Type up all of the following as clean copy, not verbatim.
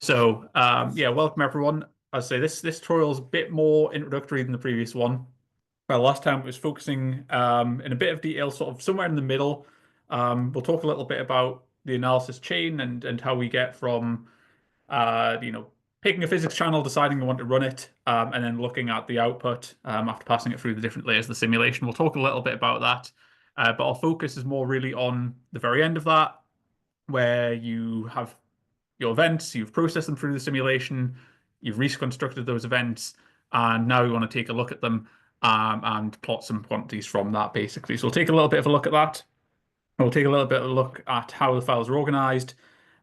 Yeah, welcome everyone. As I say, this tutorial is a bit more introductory than the previous one. Well, last time it was focusing in a bit of detail, sort of somewhere in the middle. We'll talk a little bit about the analysis chain and how we get from picking a physics channel, deciding we want to run it, and then looking at the output after passing it through the different layers of the simulation. We'll talk a little bit about that, but our focus is more really on the very end of that, where you have your events, you've processed them through the simulation, you've reconstructed those events, and now you want to take a look at them and plot some quantities from that, basically. So we'll take a little bit of a look at that. We'll take a little bit of a look at how the files are organized,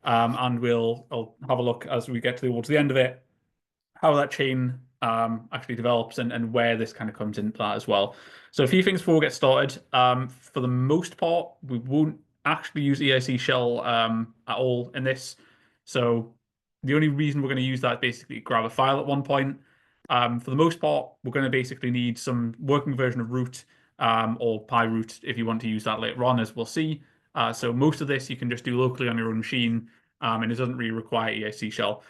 and I'll have a look as we get towards the end of it, how that chain actually develops and where this kind of comes into that as well. So a few things before we get started. For the most part, we won't actually use EIC shell at all in this. So the only reason we're going to use that is basically grab a file at one point. For the most part, we're going to basically need some working version of root or PyRoot if you want to use that later on, as we'll see. So most of this you can just do locally on your own machine, and it doesn't really require EIC shell.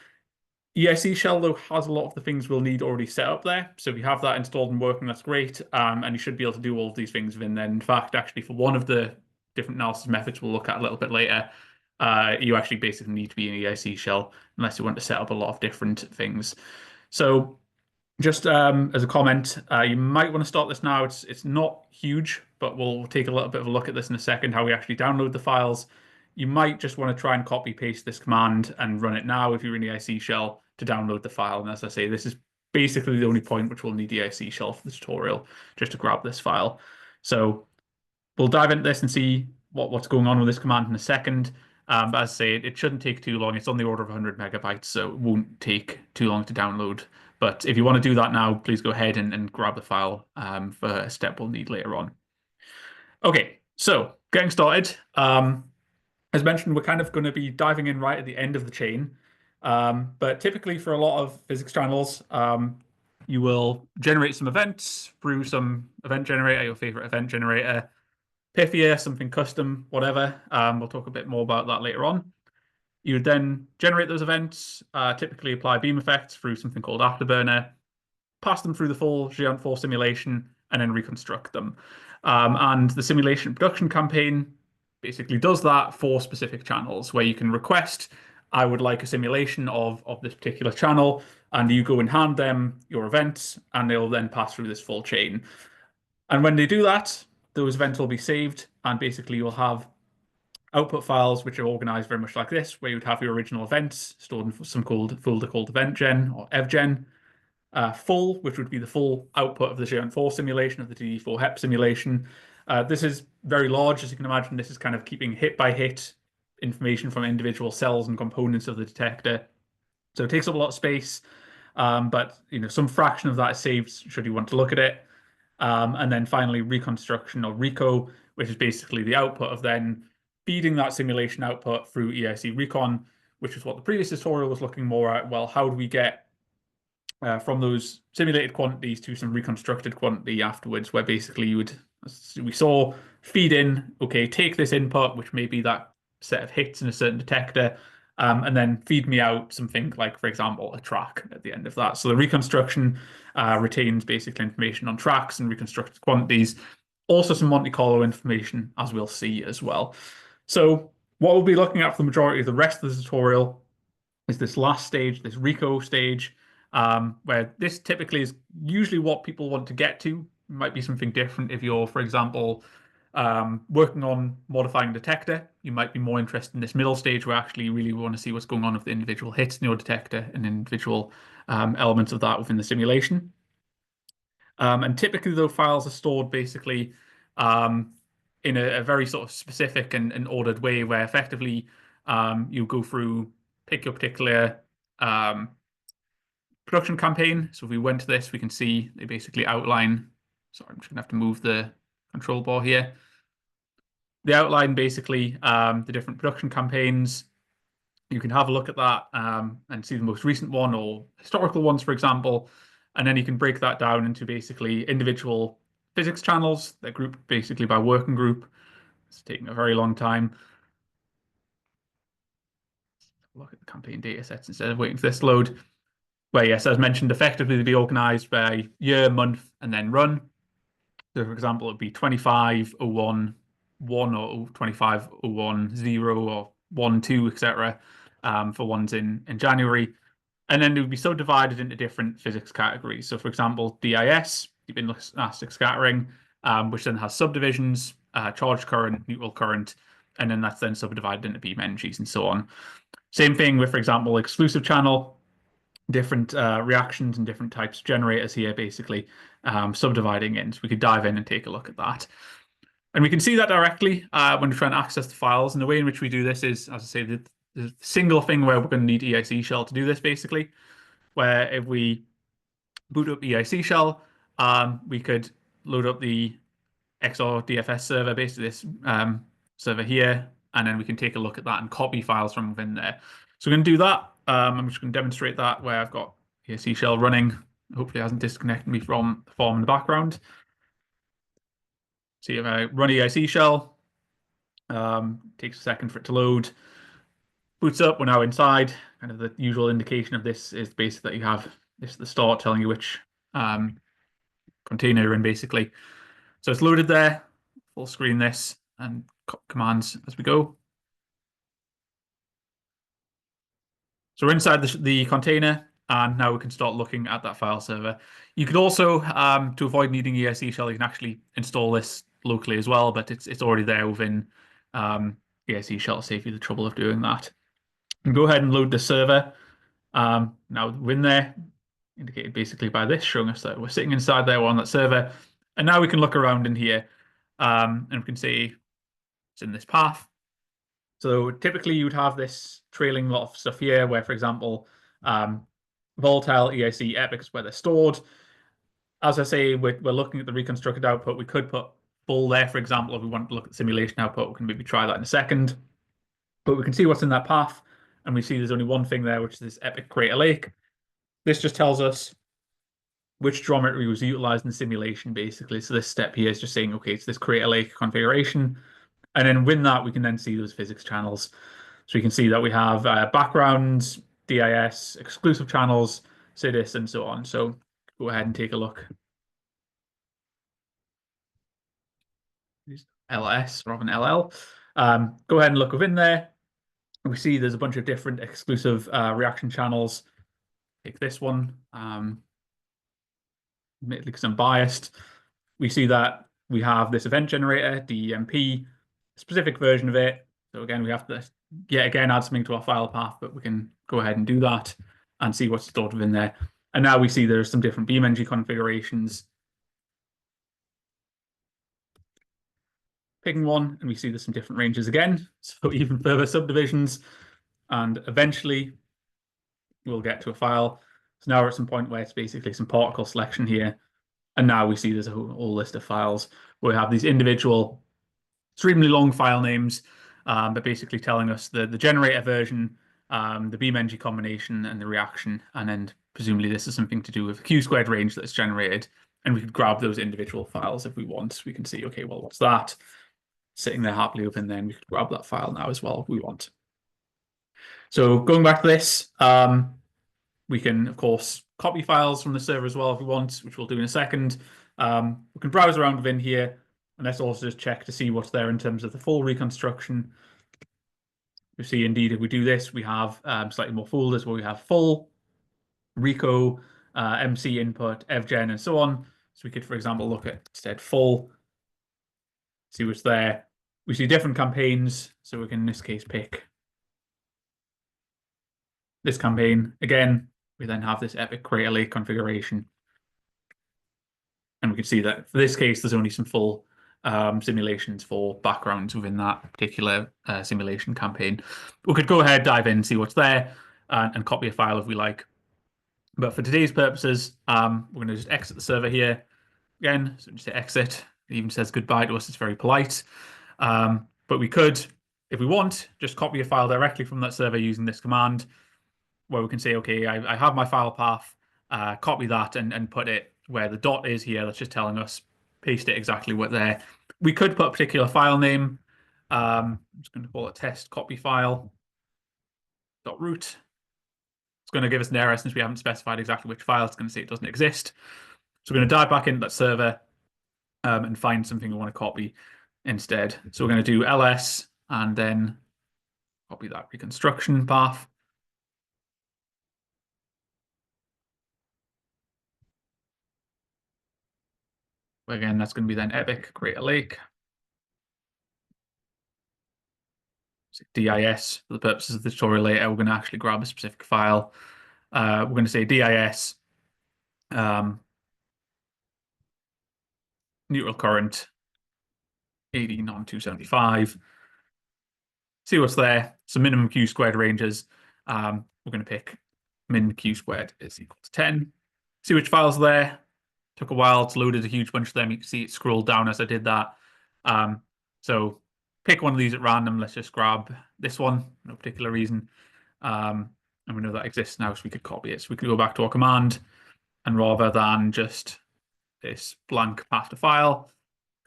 EIC shell, though, has a lot of the things we'll need already set up there. So if you have that installed and working, that's great. And you should be able to do all of these things within there. In fact, actually, for one of the different analysis methods we'll look at a little bit later, you actually basically need to be in EIC shell unless you want to set up a lot of different things. So just as a comment, you might want to start this now. It's not huge, but we'll take a little bit of a look at this in a second, how we actually download the files. You might just want to try and copy paste this command and run it now if you're in EIC shell to download the file. And as I say, this is basically the only point which we'll need EIC shell for the tutorial, just to grab this file. So we'll dive into this and see what's going on with this command in a second. But as I say, it shouldn't take too long. It's on the order of 100 megabytes, so it won't take too long to download. But if you want to do that now, please go ahead and grab the file for a step we'll need later on. Okay, so getting started. As mentioned, we're kind of going to be diving in right at the end of the chain. But typically for a lot of physics channels, you will generate some events through some event generator, your favorite event generator, Pythia, something custom, whatever. We'll talk a bit more about that later on. You would then generate those events, typically apply beam effects through something called Afterburner, pass them through the full Geant4 simulation, and then reconstruct them. And the simulation production campaign basically does that for specific channels where you can request, I would like a simulation of this particular channel, and you go and hand them your events, and they'll then pass through this full chain. And when they do that, those events will be saved, and basically you'll have output files which are organized very much like this, where you'd have your original events stored in some folder called eventgen or evgen. Full, which would be the full output of the Geant4 simulation, of the DD4 HEP simulation. This is very large, as you can imagine. This is kind of keeping hit by hit information from individual cells and components of the detector. So it takes up a lot of space, but some fraction of that is saved should you want to look at it. And then finally, reconstruction or RECO, which is basically the output of then feeding that simulation output through EIC Recon, which is what the previous tutorial was looking more at. Well, how do we get from those simulated quantities to some reconstructed quantity afterwards, where basically you would, as we saw, feed in, okay, take this input, which may be that set of hits in a certain detector, and then feed me out something like, for example, a track at the end of that. So the reconstruction retains basically information on tracks and reconstructed quantities, also some Monte Carlo information, as we'll see as well. So what we'll be looking at for the majority of the rest of the tutorial is this last stage, this RECO stage, where this typically is usually what people want to get to. It might be something different if you're, for example, working on modifying a detector. You might be more interested in this middle stage where actually you really want to see what's going on with the individual hits in your detector and individual elements of that within the simulation. And typically those files are stored basically in a very sort of specific and ordered way where effectively you go through, pick your particular production campaign. So if we went to this, we can see they basically outline. Sorry, I'm just gonna have to move the control bar here. They outline basically the different production campaigns. You can have a look at that and see the most recent one or historical ones, for example. And then you can break that down into basically individual physics channels. They're grouped basically by working group. It's taking a very long time. look at the campaign data sets instead of waiting for this to load. Where, yes, as mentioned, effectively to be organized by year, month, and then run. So, for example, it would be 2501 1 or 2501 0 or 1 2, etc. For ones in January. And then it would be subdivided into different physics categories. So, for example, DIS, deep inelastic scattering, which then has subdivisions, charged current, neutral current, and then that's then subdivided into beam energies and so on. Same thing with, for example, exclusive channel, different reactions and different types of generators here, basically subdividing in. So we could dive in and take a look at that. And we can see that directly when we're trying to access the files. And the way in which we do this is, as I say, the single thing where we're going to need EIC shell to do this, basically, where if we boot up EIC shell, we could load up the XOR DFS server, basically this server here, and then we can take a look at that and copy files from within there. So we're going to do that. I'm just going to demonstrate that where I've got EIC shell running. Hopefully it hasn't disconnected me from the form in the background. See if I run EIC shell, takes a second for it to load. Boots up, we're now inside. Kind of the usual indication of this is basically that you have this at the start telling you which container you're in, basically. So it's loaded there. Full screen this and commands as we go. So we're inside the container, and now we can start looking at that file server. You could also, to avoid needing EIC shell, you can actually install this locally as well, but it's already there within EIC shell to save you the trouble of doing that. And go ahead and load the server. Now we're in there, indicated basically by this, showing us that we're sitting inside there, we're on that server. And now we can look around in here, and we can see it's in this path. So typically you would have this trailing lot of stuff here where, for example, volatile, EIC, epics, where they're stored. As I say, we're looking at the reconstructed output. We could put full there, for example, if we want to look at the simulation output. We can maybe try that in a second. But we can see what's in that path, and we see there's only one thing there, which is this epic crater lake. This just tells us which geometry was utilized in the simulation, basically. So this step here is just saying, okay, it's this crater lake configuration. And then within that, we can then see those physics channels. So we can see that we have backgrounds, DIS, exclusive channels, CIDIS, and so on. So go ahead and take a look. LS rather than LL. Go ahead and look within there. We see there's a bunch of different exclusive reaction channels. Take this one. Admittedly, because I'm biased. We see that we have this event generator, DEMP, specific version of it. So again, we have to yet again add something to our file path, but we can go ahead and do that and see what's stored within there. And now we see there's some different beam energy configurations. Picking one, and we see there's some different ranges again, so even further subdivisions. And eventually we'll get to a file. So now we're at some point where it's basically some particle selection here. And now we see there's a whole list of files where we have these individual extremely long file names, but basically telling us the generator version, the beam energy combination, and the reaction. And then presumably this is something to do with the Q-squared range that's generated. And we could grab those individual files if we want. We can see, okay, well, what's that? Sitting there happily within there, and we could grab that file now as well if we want. So going back to this, we can, of course, copy files from the server as well if we want, which we'll do in a second. We can browse around within here, and let's also just check to see what's there in terms of the full reconstruction. You see, indeed, if we do this, we have slightly more folders where we have full, Rico, MC input, evgen, and so on. So we could, for example, look at instead full, see what's there. We see different campaigns, so we can in this case pick this campaign. Again, we then have this epic crater lake configuration. And we can see that for this case, there's only some full simulations for backgrounds within that particular simulation campaign. We could go ahead, dive in, see what's there, and copy a file if we like. But for today's purposes, we're going to just exit the server here. Again, so just hit exit. It even says goodbye to us. It's very polite. But we could, if we want, just copy a file directly from that server using this command, where we can say, okay, I have my file path, copy that and put it where the dot is here. That's just telling us, paste it exactly what there. We could put a particular file name. I'm just going to call it test copy file. root. It's going to give us an error since we haven't specified exactly which file. It's going to say it doesn't exist. So we're going to dive back into that server and find something we want to copy instead. So we're going to do ls and then copy that reconstruction path. Again, that's going to be then epic create a lake. DIS for the purposes of the tutorial later. We're going to actually grab a specific file. We're going to say DIS neutral current 80 non 275. See what's there. So minimum q squared ranges. We're going to pick min q squared is equal to 10. See which files are there. Took a while. It's loaded a huge bunch of them. You can see it scrolled down as I did that. So pick one of these at random. Let's just grab this one, no particular reason. And we know that exists now, so we could copy it. So we could go back to our command, and rather than just this blank path to file,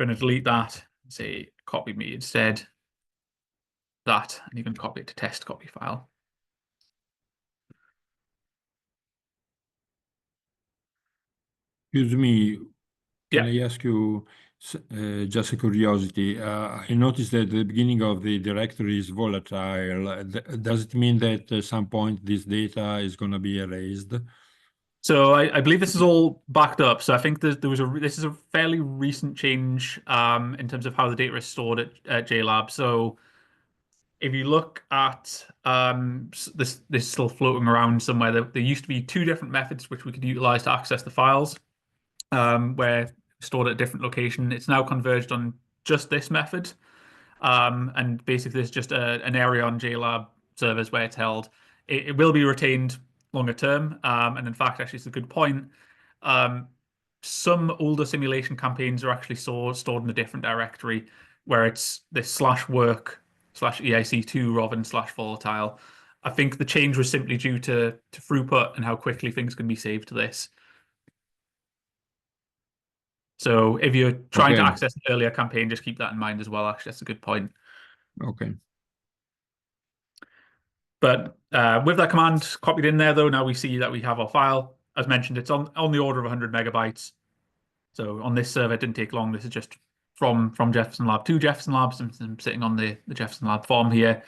I'm going to delete that and say copy me instead. That, and you can copy it to test copy file. Excuse me, can Yeah. I ask you just a curiosity? I noticed that the beginning of the directory is volatile. Does it mean that at some point this data is going to be erased? So I believe this is all backed up. So I think this is a fairly recent change in terms of how the data is stored at JLab. So if you look at this is still floating around somewhere. There used to be two different methods which we could utilize to access the files, where stored at a different location. It's now converged on just this method. And basically there's just an area on JLab servers where it's held. It will be retained longer term. And in fact, actually, it's a good point. Some older simulation campaigns are actually stored in a different directory where it's this /work /EIC2 rather than /volatile. I think the change was simply due to throughput and how quickly things can be saved to this. So if you're trying to access an earlier campaign, just keep that in mind as well. Actually, that's a good point. Okay. But with that command copied in there, though, now we see that we have our file. As mentioned, it's on the order of 100 megabytes. So on this server, it didn't take long. This is just from Jefferson Lab to Jefferson Lab. So I'm sitting on the Jefferson Lab form here.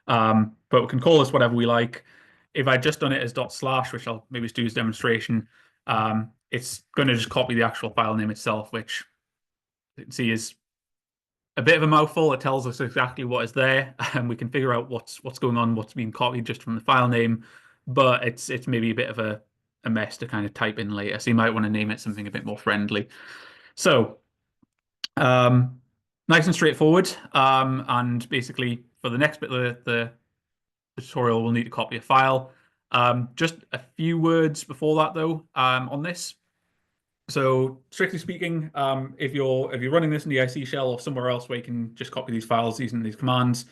But we can call this whatever we like. If I'd just done it as /, which I'll maybe just do as demonstration, it's going to just copy the actual file name itself, which you can see is a bit of a mouthful. It tells us exactly what is there, and we can figure out what's going on, what's being copied just from the file name. But it's maybe a bit of a mess to kind of type in later. So you might want to name it something a bit more friendly. So nice and straightforward. And basically for the next bit of the tutorial, we'll need to copy a file. Just a few words before that though, on this. So strictly speaking, if you're running this in the IC shell or somewhere else where you can just copy these files using these commands,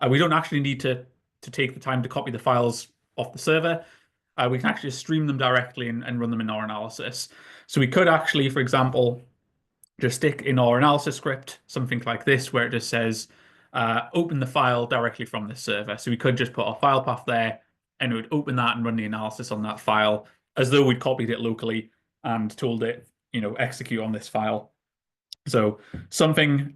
we don't actually need to take the time to copy the files off the server. We can actually stream them directly and run them in our analysis. So we could actually, for example, just stick in our analysis script something like this, where it just says, open the file directly from the server. So we could just put our file path there, and it would open that and run the analysis on that file as though we'd copied it locally and told it, execute on this file. So something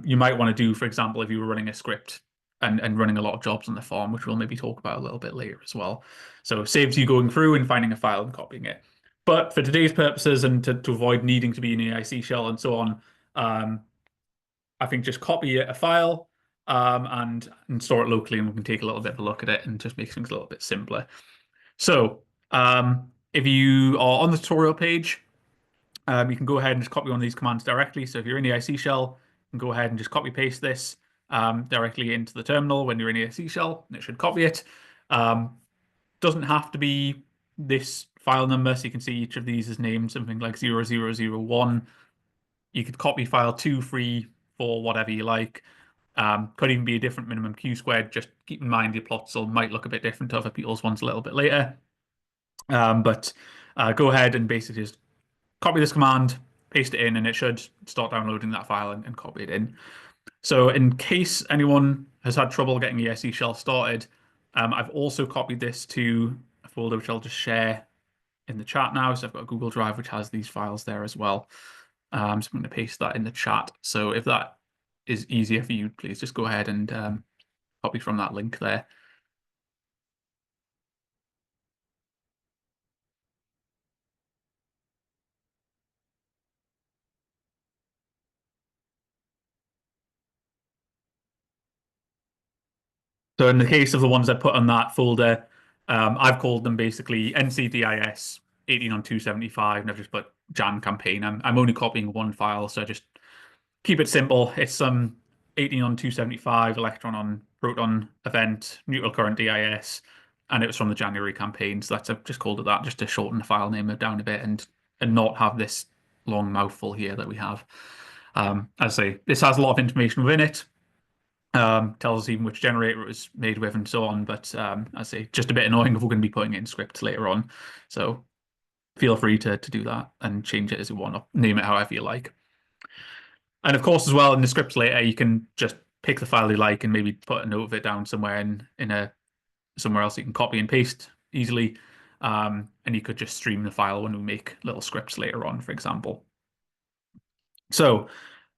you might want to do, for example, if you were running a script and running a lot of jobs on the farm, which we'll maybe talk about a little bit later as well. So it saves you going through and finding a file and copying it. But for today's purposes and to avoid needing to be in EIC shell and so on, I think just copy a file and store it locally, and we can take a little bit of a look at it and just make things a little bit simpler. So if you are on the tutorial page, you can go ahead and just copy one of these commands directly. So if you're in the IC shell, you can go ahead and just copy paste this directly into the terminal when you're in the IC shell, and it should copy it. Doesn't have to be this file number, so you can see each of these is named something like 0001. You could copy file 2, 3, 4, whatever you like. Could even be a different minimum q squared. Just keep in mind your plots might look a bit different to other people's ones a little bit later. But go ahead and basically just copy this command, paste it in, and it should start downloading that file and copy it in. So in case anyone has had trouble getting EIC shell started, I've also copied this to a folder which I'll just share in the chat now. So I've got a Google Drive which has these files there as well. So I'm going to paste that in the chat. So if that is easier for you, please just go ahead and copy from that link there. So in the case of the ones I put on that folder, I've called them basically NCDIS 18 on 275, and I've just put Jan campaign. I'm only copying one file, so just keep it simple. It's some 18 on 275 electron on proton event, neutral current DIS, and it was from the January campaign. So I've just called it that, just to shorten the file name down a bit and not have this long mouthful here that we have. As I say, this has a lot of information within it. Tells us even which generator it was made with and so on. But as I say, just a bit annoying if we're going to be putting it in scripts later on. So feel free to do that and change it as you want, or name it however you like. And of course, as well, in the scripts later, you can just pick the file you like and maybe put a note of it down somewhere in somewhere else you can copy and paste easily. And you could just stream the file when we make little scripts later on, for example. So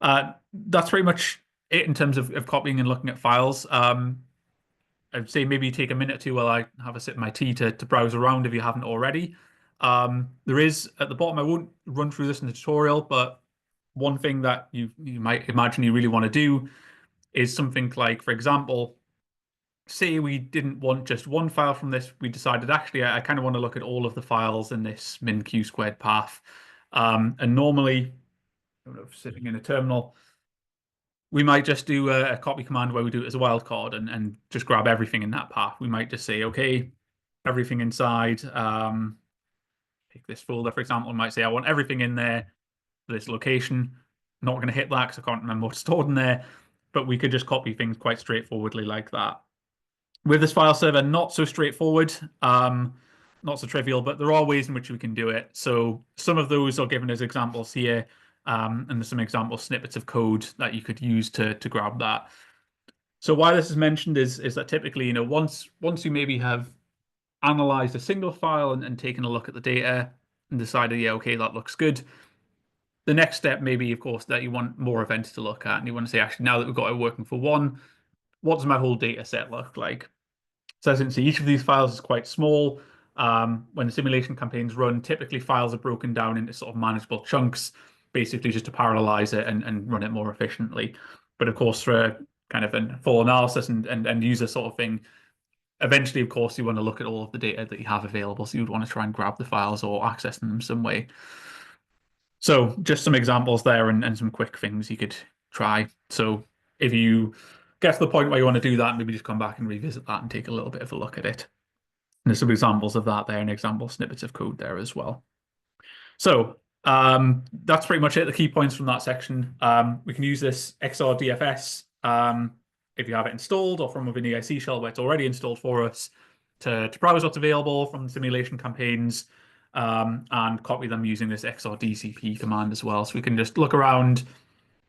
that's pretty much it in terms of copying and looking at files. I'd say maybe take a minute or two while I have a sip of my tea to browse around if you haven't already. There is at the bottom, I won't run through this in the tutorial, but one thing that you might imagine you really want to do is something like, for example, say we didn't want just one file from this. We decided, actually, I kind of want to look at all of the files in this min-q squared path. And normally, sitting in a terminal, we might just do a copy command where we do it as a wildcard and just grab everything in that path. We might just say, okay, everything inside, pick this folder, for example, we might say, I want everything in there for this location. Not going to hit that because I can't remember what's stored in there, but we could just copy things quite straightforwardly like that. With this file server, not so straightforward, not so trivial, but there are ways in which we can do it. So some of those are given as examples here. And there's some example snippets of code that you could use to grab that. So why this is mentioned is that typically, once you maybe have analyzed a single file and taken a look at the data and decided, yeah, okay, that looks good. The next step may be, of course, that you want more events to look at, and you want to say, actually, now that we've got it working for one, what does my whole data set look like? So as you can see, each of these files is quite small. When the simulation campaigns run, typically files are broken down into sort of manageable chunks, basically just to parallelize it and run it more efficiently. But of course, for kind of a full analysis and user sort of thing, eventually, of course, you want to look at all of the data that you have available. So you'd want to try and grab the files or access them some way. So just some examples there and some quick things you could try. So if you get to the point where you want to do that, maybe just come back and revisit that and take a little bit of a look at it. And there's some examples of that there and example snippets of code there as well. So that's pretty much it, the key points from that section. We can use this XRDFS if you have it installed or from within the EIC shell where it's already installed for us to browse what's available from the simulation campaigns and copy them using this XRDCP command as well. So we can just look around,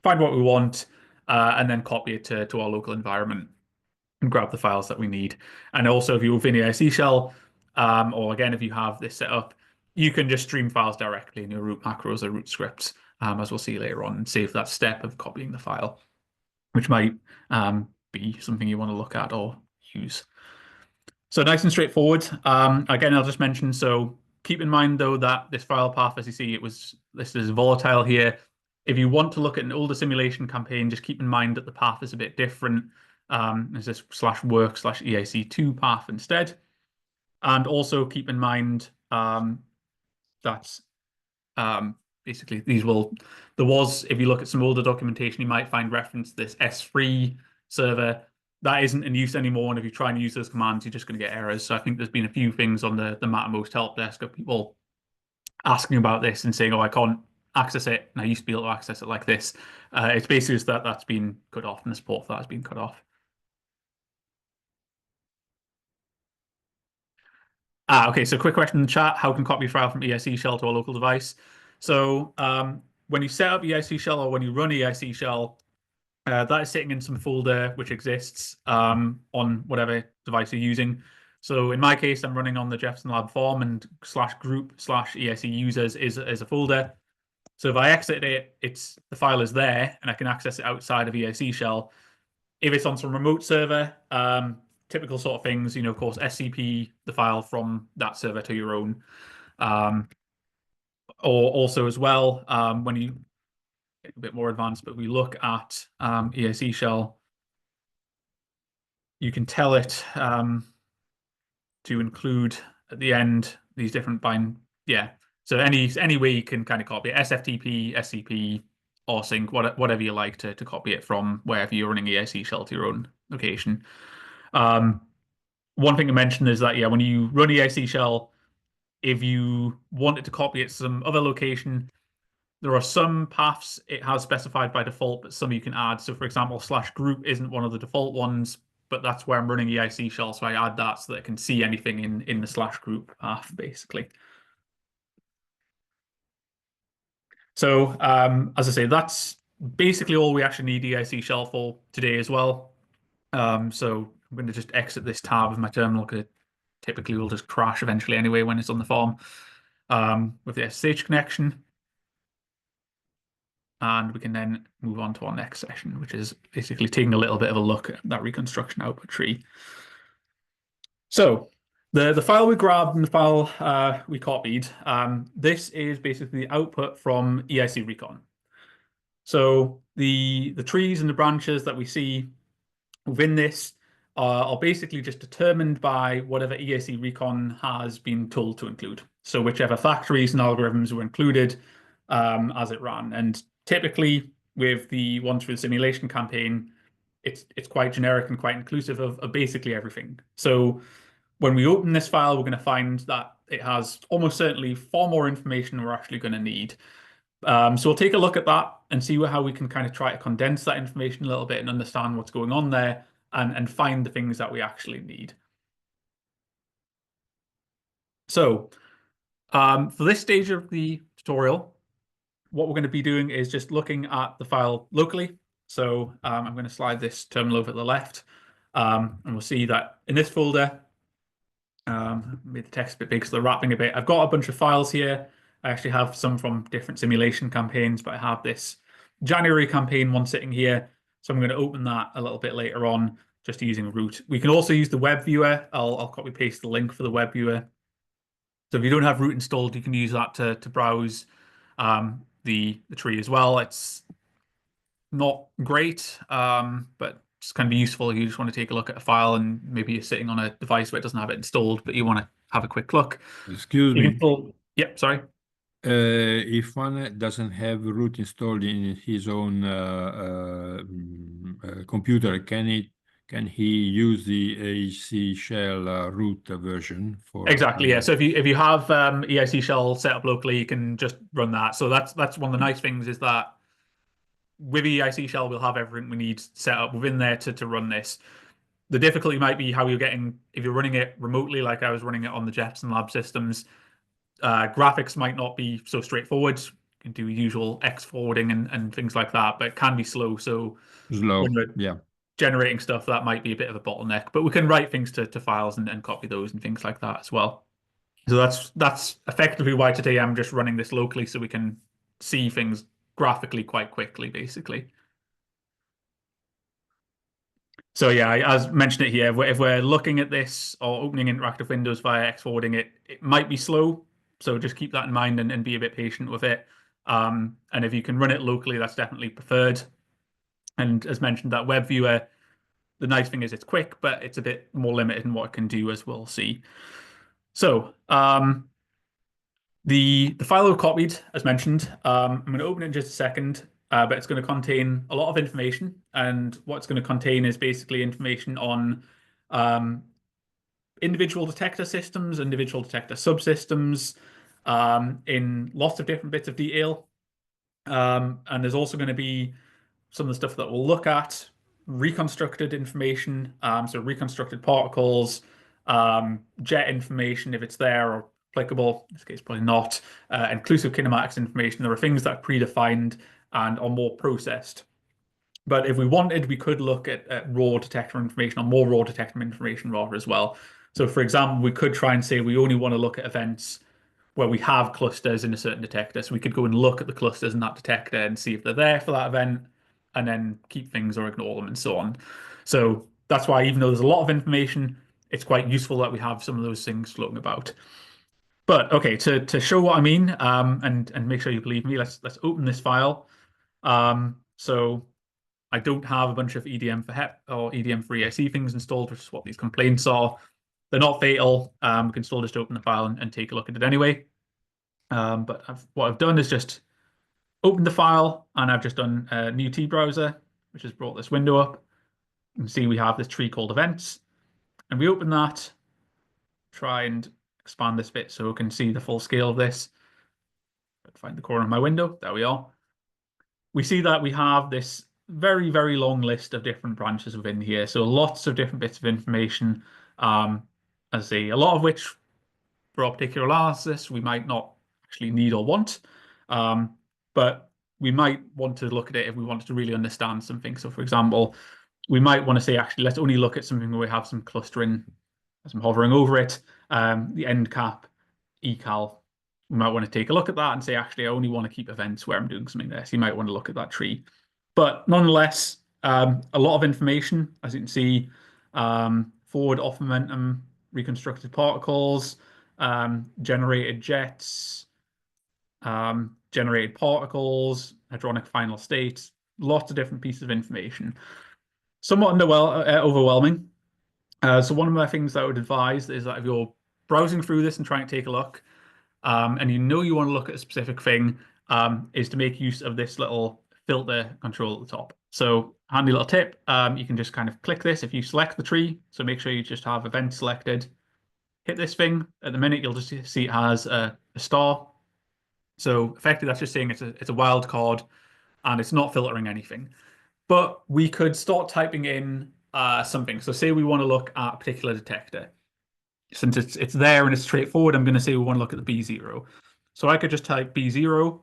find what we want, and then copy it to our local environment and grab the files that we need. And also if you're within the EIC shell, or again, if you have this set up, you can just stream files directly in your root macros or root scripts, as we'll see later on, and save that step of copying the file, which might be something you want to look at or use. So nice and straightforward. Again, I'll just mention, so keep in mind, though, that this file path, as you see, it was listed as volatile here. If you want to look at an older simulation campaign, just keep in mind that the path is a bit different. There's this /work/EIC2 path instead. And also keep in mind that basically if you look at some older documentation, you might find reference to this S3 server. That isn't in use anymore, and if you try and use those commands, you're just going to get errors. So I think there's been a few things on the Mattermost help desk of people asking about this and saying, oh, I can't access it, and I used to be able to access it like this. It's basically just that's been cut off, and the support for that has been cut off. Okay, so quick question in the chat. How can copy file from EIC shell to a local device? So when you set up EIC shell or when you run EIC shell, That is sitting in some folder which exists on whatever device you're using. So in my case, I'm running on the Jefferson Lab form, and /group/ESE users is a folder. So if I exit it, the file is there, and I can access it outside of ESE shell. If it's on some remote server, typical sort of things, of course, SCP the file from that server to your own. Or also as well, when you get a bit more advanced, but we look at ESE shell, you can tell it to include at the end these different bind. Yeah. So any way you can kind of copy it, SFTP, SCP, rsync, whatever you like to copy it from wherever you're running ESE shell to your own location. One thing to mention is that, yeah, when you run ESE shell, if you wanted to copy it to some other location, there are some paths it has specified by default, but some you can add. So for example, /group isn't one of the default ones, but that's where I'm running EIC shell. So I add that so that it can see anything in the /group path, basically. So as I say, that's basically all we actually need EIC shell for today as well. So I'm going to just exit this tab of my terminal because it typically will just crash eventually anyway when it's on the form with the SSH connection. And we can then move on to our next session, which is basically taking a little bit of a look at that reconstruction output tree. So the file we grabbed and the file we copied, this is basically the output from EIC Recon. So the trees and the branches that we see within this are basically just determined by whatever EIC Recon has been told to include. So whichever factories and algorithms were included as it ran. And typically with the ones for the simulation campaign, it's quite generic and quite inclusive of basically everything. So when we open this file, we're going to find that it has almost certainly far more information than we're actually going to need. So we'll take a look at that and see how we can kind of try to condense that information a little bit and understand what's going on there and find the things that we actually need. So for this stage of the tutorial, what we're going to be doing is just looking at the file locally. So I'm going to slide this terminal over to the left, and we'll see that in this folder, made the text a bit big, so they're wrapping a bit. I've got a bunch of files here. I actually have some from different simulation campaigns, but I have this January campaign one sitting here. So I'm going to open that a little bit later on, just using root. We can also use the web viewer. I'll copy paste the link for the web viewer. So if you don't have root installed, you can use that to browse the tree as well. It's not great, but it's kind of useful if you just want to take a look at a file and maybe you're sitting on a device where it doesn't have it installed, but you want to have a quick look. Excuse me. Yep, sorry. If one doesn't have root installed in his own computer, can he use the EIC shell root version for? Exactly, yeah. So if you have EIC shell set up locally, you can just run that. So that's one of the nice things is that with EIC shell, we'll have everything we need set up within there to run this. The difficulty might be how you're getting, if you're running it remotely, like I was running it on the Jefferson Lab systems, graphics might not be so straightforward. You can do usual X forwarding and things like that, but it can be slow. So slow, when we're yeah. generating stuff, that might be a bit of a bottleneck, but we can write things to files and copy those and things like that as well. So that's effectively why today I'm just running this locally so we can see things graphically quite quickly, basically. So yeah, as mentioned it here, if we're looking at this or opening interactive windows via X forwarding, it might be slow. So just keep that in mind and be a bit patient with it. And if you can run it locally, that's definitely preferred. And as mentioned, that web viewer, the nice thing is it's quick, but it's a bit more limited in what it can do, as we'll see. So the file I've copied, as mentioned, I'm going to open it in just a second, but it's going to contain a lot of information. And what it's going to contain is basically information on individual detector systems, individual detector subsystems, in lots of different bits of detail. And there's also going to be some of the stuff that we'll look at, reconstructed information, so reconstructed particles, jet information if it's there or applicable, in this case probably not, inclusive kinematics information. There are things that are predefined and are more processed. But if we wanted, we could look at raw detector information, or more raw detector information rather as well. So for example, we could try and say we only want to look at events where we have clusters in a certain detector. So we could go and look at the clusters in that detector and see if they're there for that event, and then keep things or ignore them and so on. So that's why, even though there's a lot of information, it's quite useful that we have some of those things floating about. But okay, to show what I mean, and make sure you believe me, let's open this file. So I don't have a bunch of EDM for HEP or EDM for EIC things installed, which is what these complaints are. They're not fatal. We can still just open the file and take a look at it anyway. But what I've done is just opened the file, and I've just done a new T browser, which has brought this window up. You can see we have this tree called events, and we open that, try and expand this bit so we can see the full scale of this. Find the corner of my window. There we are. We see that we have this very, very long list of different branches within here. So lots of different bits of information, as I say, a lot of which for our particular analysis we might not actually need or want. But we might want to look at it if we wanted to really understand something. So for example, we might want to say, actually, let's only look at something where we have some clustering, some hovering over it, the end cap, ecal. We might want to take a look at that and say, actually, I only want to keep events where I'm doing something there. So you might want to look at that tree. But nonetheless, a lot of information, as you can see, forward off momentum, reconstructed particles, generated jets, generated particles, hadronic final states, lots of different pieces of information. Somewhat overwhelming. So one of my things that I would advise is that if you're browsing through this and trying to take a look, and you know you want to look at a specific thing, is to make use of this little filter control at the top. So handy little tip, you can just kind of click this if you select the tree. So make sure you just have event selected. Hit this thing. At the minute, you'll just see it has a star. So effectively, that's just saying it's a wild card, and it's not filtering anything. But we could start typing in something. So say we want to look at a particular detector. Since it's there and it's straightforward, I'm going to say we want to look at the B0. So I could just type B0.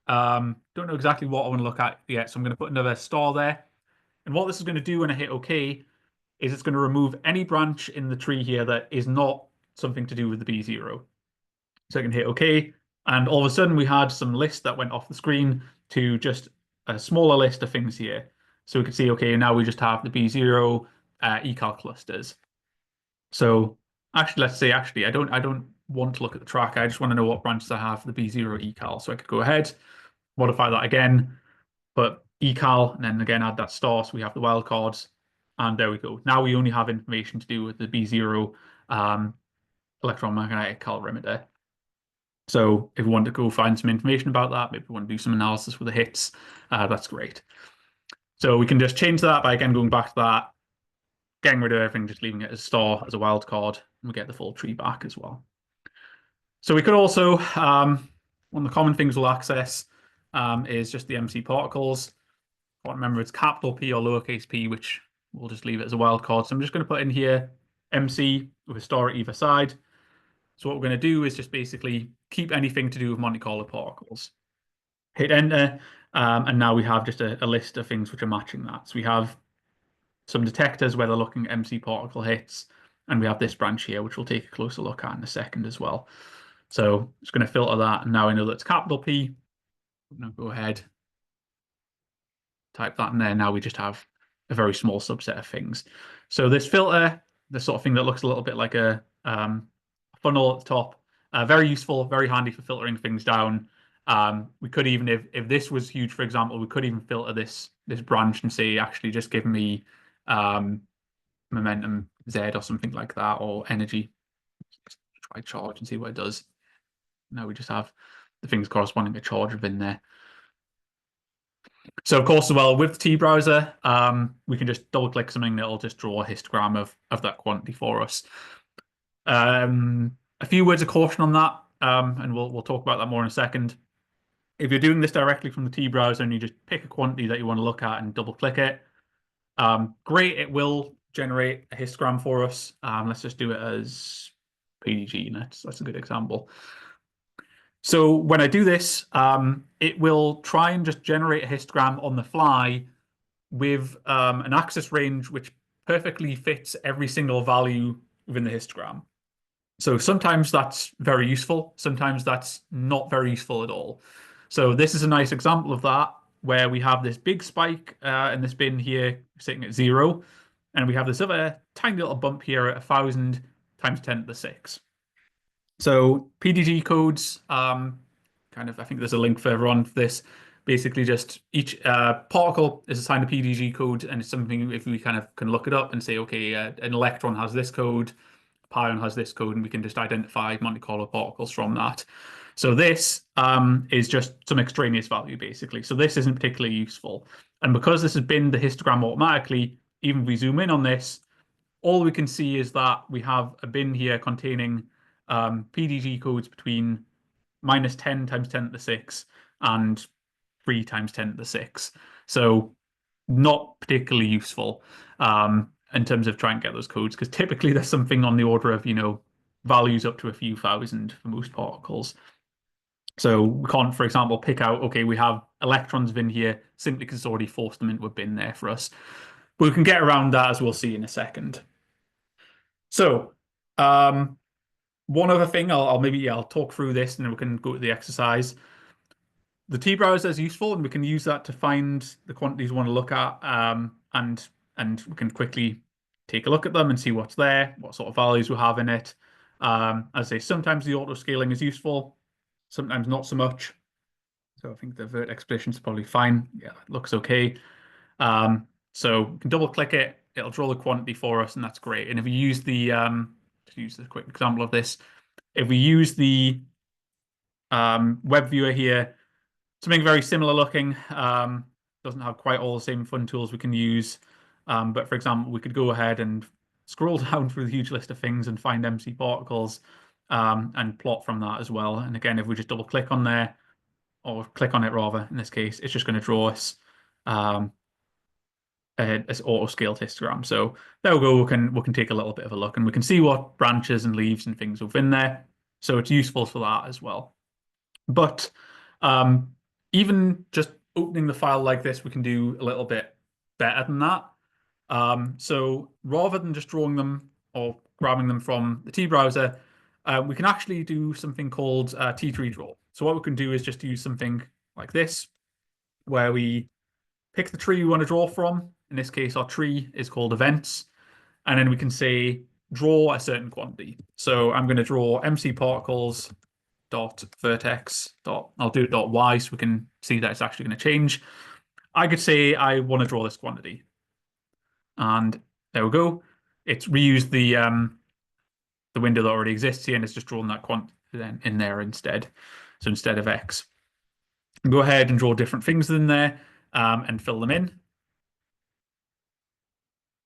Don't know exactly what I want to look at yet, so I'm going to put another star there. And what this is going to do when I hit OK is it's going to remove any branch in the tree here that is not something to do with the B0. So I can hit OK, and all of a sudden we had some list that went off the screen to just a smaller list of things here. So we can see, okay, now we just have the B0 ecal clusters. So actually, let's say actually I don't want to look at the track. I just want to know what branches I have for the B0 ecal. So I could go ahead, modify that again, put ecal, and then again add that star so we have the wildcards. And there we go. Now we only have information to do with the B0 electromagnetic calorimeter. So if we want to go find some information about that, maybe we want to do some analysis with the hits, that's great. So we can just change that by, again, going back to that, getting rid of everything, just leaving it as a star, as a wild card, and we get the full tree back as well. So we could also, one of the common things we'll access is just the MC particles. I can't remember if it's capital P or lowercase p, which we'll just leave it as a wild card. So I'm just going to put in here MC with a star at either side. So what we're going to do is just basically keep anything to do with Monte Carlo particles. Hit enter, and now we have just a list of things which are matching that. So we have some detectors where they're looking at MC particle hits, and we have this branch here, which we'll take a closer look at in a second as well. So it's going to filter that, and now I know that's capital P. I'm going to go ahead, type that in there. Now we just have a very small subset of things. So this filter, the sort of thing that looks a little bit like a funnel at the top, very useful, very handy for filtering things down. We could even, if this was huge, for example, we could even filter this branch and say, actually, just give me momentum Z or something like that, or energy. Let's try charge and see what it does. Now we just have the things corresponding to charge within there. So of course, as well, with the T browser, we can just double click something that'll just draw a histogram of that quantity for us. A few words of caution on that, and we'll talk about that more in a second. If you're doing this directly from the T browser and you just pick a quantity that you want to look at and double click it, great, it will generate a histogram for us. Let's just do it as PDG. That's a good example. So when I do this, it will try and just generate a histogram on the fly with an axis range which perfectly fits every single value within the histogram. So sometimes that's very useful, sometimes that's not very useful at all. So this is a nice example of that, where we have this big spike in this bin here sitting at 0, and we have this other tiny little bump here at 1,000 times 10 to the 6. So PDG codes, kind of, I think there's a link further on for this. Basically, just each particle is assigned a PDG code, and it's something if we kind of can look it up and say, okay, an electron has this code, pion has this code, and we can just identify Monte Carlo particles from that. So this is just some extraneous value, basically. So this isn't particularly useful. And because this has been the histogram automatically, even if we zoom in on this, all we can see is that we have a bin here containing PDG codes between -10 times 10 to the 6 and 3 times 10 to the 6. So not particularly useful in terms of trying to get those codes, because typically there's something on the order of, values up to a few thousand for most particles. So we can't, for example, pick out, okay, we have electrons in here simply because it's already forced them into a bin there for us. But we can get around that, as we'll see in a second. So one other thing, I'll talk through this and then we can go to the exercise. The T-browser is useful, and we can use that to find the quantities we want to look at, and we can quickly take a look at them and see what's there, what sort of values we have in it. As I say, sometimes the auto scaling is useful, sometimes not so much. So I think the vertex position is probably fine. Yeah, it looks okay. So we can double click it, it'll draw the quantity for us, and that's great. And if we use the, to use a quick example of this, if we use the web viewer here, something very similar looking, doesn't have quite all the same fun tools we can use. But for example, we could go ahead and scroll down through the huge list of things and find MC particles and plot from that as well. And again, if we just double click on there, or click on it rather, in this case, it's just going to draw us as auto-scaled histogram. So there we go, we can take a little bit of a look, and we can see what branches and leaves and things within there. So it's useful for that as well. But even just opening the file like this, we can do a little bit better than that. So rather than just drawing them or grabbing them from the T-browser, we can actually do something called T-tree draw. So what we can do is just use something like this, where we pick the tree we want to draw from. In this case, our tree is called events. And then we can say, draw a certain quantity. So I'm going to draw MC particles dot vertex dot, I'll do it dot y so we can see that it's actually going to change. I could say I want to draw this quantity. And there we go. It's reused the window that already exists here, and it's just drawn that quantity then in there instead. So instead of X, go ahead and draw different things in there and fill them in.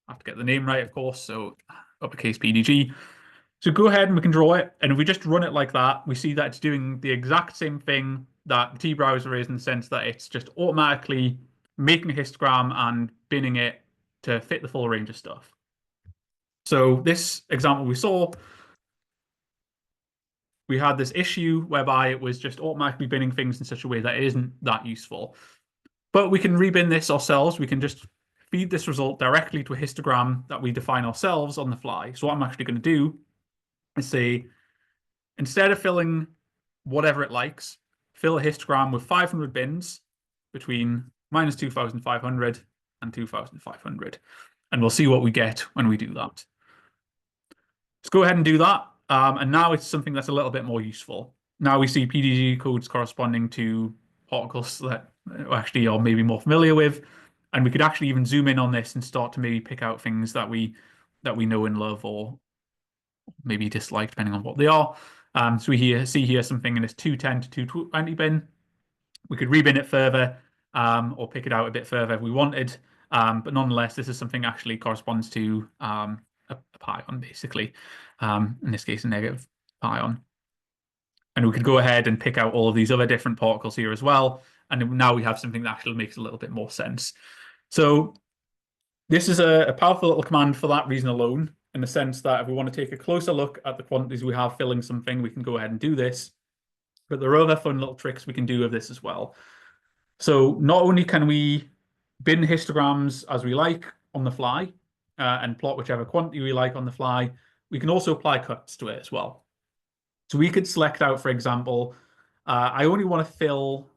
I have to get the name right, of course. So uppercase PDG. So go ahead and we can draw it. And if we just run it like that, we see that it's doing the exact same thing that the T-browser is, in the sense that it's just automatically making a histogram and binning it to fit the full range of stuff. So this example we saw, we had this issue whereby it was just automatically binning things in such a way that it isn't that useful. But we can rebin this ourselves. We can just feed this result directly to a histogram that we define ourselves on the fly. So what I'm actually going to do is say, instead of filling whatever it likes, fill a histogram with 500 bins between -2,500 and 2,500. And we'll see what we get when we do that. Let's go ahead and do that. And now it's something that's a little bit more useful. Now we see PDG codes corresponding to particles that actually are maybe more familiar with. And we could actually even zoom in on this and start to maybe pick out things that we know and love, or maybe dislike, depending on what they are. So we see here something in this 210 to 220 bin. We could rebin it further or pick it out a bit further if we wanted. But nonetheless, this is something actually corresponds to a pion, basically. In this case, a negative pion. And we could go ahead and pick out all of these other different particles here as well. And now we have something that actually makes a little bit more sense. So this is a powerful little command for that reason alone, in the sense that if we want to take a closer look at the quantities we have filling something, we can go ahead and do this. But there are other fun little tricks we can do with this as well. So not only can we bin histograms as we like on the fly, and plot whichever quantity we like on the fly. We can also apply cuts to it as well. So we could select out, for example, I only want to fill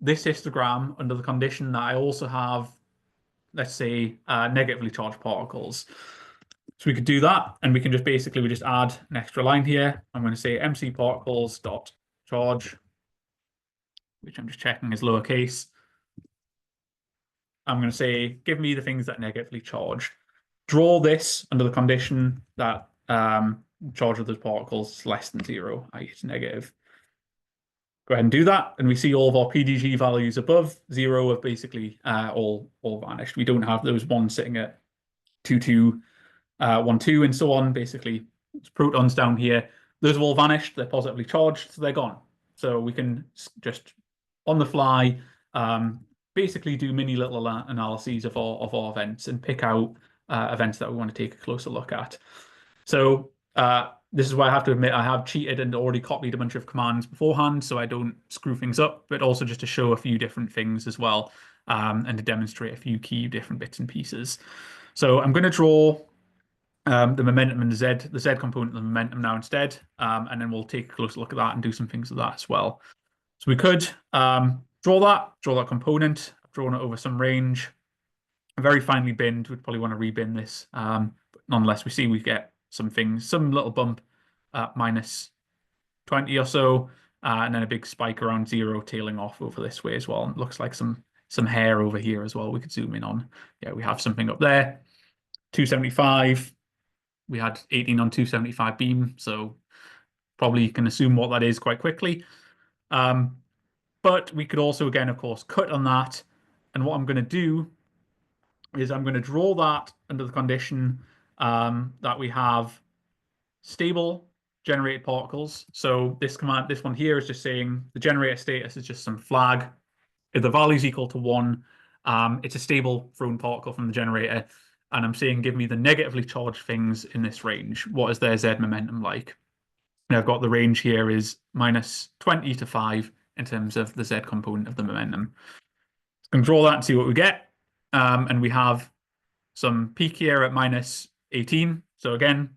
this histogram under the condition that I also have, let's say, negatively charged particles. So we could do that, and we can just basically we just add an extra line here. I'm going to say MC particles dot charge, which I'm just checking is lowercase. I'm going to say, give me the things that are negatively charged. Draw this under the condition that charge of those particles is less than 0, i.e. it's negative. Go ahead and do that, and we see all of our PDG values above 0 have basically all vanished. We don't have those ones sitting at 2, 2, 1, 2, and so on. Basically, it's protons down here. Those have all vanished. They're positively charged, so they're gone. So we can just, on the fly, basically do mini little analyses of our events and pick out events that we want to take a closer look at. So this is why I have to admit I have cheated and already copied a bunch of commands beforehand so I don't screw things up, but also just to show a few different things as well, and to demonstrate a few key different bits and pieces. So I'm going to draw the momentum and the Z component of the momentum now instead, and then we'll take a closer look at that and do some things with that as well. So we could draw that component. I've drawn it over some range. Very finely binned. We'd probably want to rebin this, but nonetheless, we see we get some things, some little bump at minus 20 or so, and then a big spike around 0 tailing off over this way as well. And it looks like some hair over here as well. We could zoom in on. Yeah, we have something up there. 275. We had 18 on 275 beam, so probably you can assume what that is quite quickly. But we could also, again, of course, cut on that. And what I'm going to do is I'm going to draw that under the condition that we have stable generated particles. So this command, this one here is just saying the generator status is just some flag. If the value is equal to 1, it's a stable thrown particle from the generator. And I'm saying give me the negatively charged things in this range. What is their Z momentum like? And I've got the range here is minus 20 to 5 in terms of the Z component of the momentum. So I'm going to draw that and see what we get. And we have some peak here at minus 18. So again,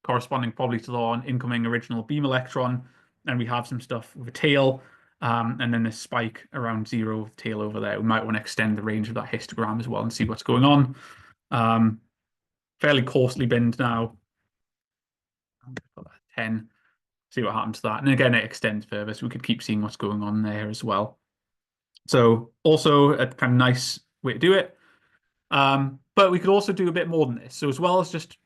corresponding probably to the incoming original beam electron. And we have some stuff with a tail, and then this spike around 0 with tail over there. We might want to extend the range of that histogram as well and see what's going on. Fairly coarsely binned now. I'm going to put that at 10. See what happens to that. And again, it extends further, so we could keep seeing what's going on there as well. So also a kind of nice way to do it. But we could also do a bit more than this. So as well as just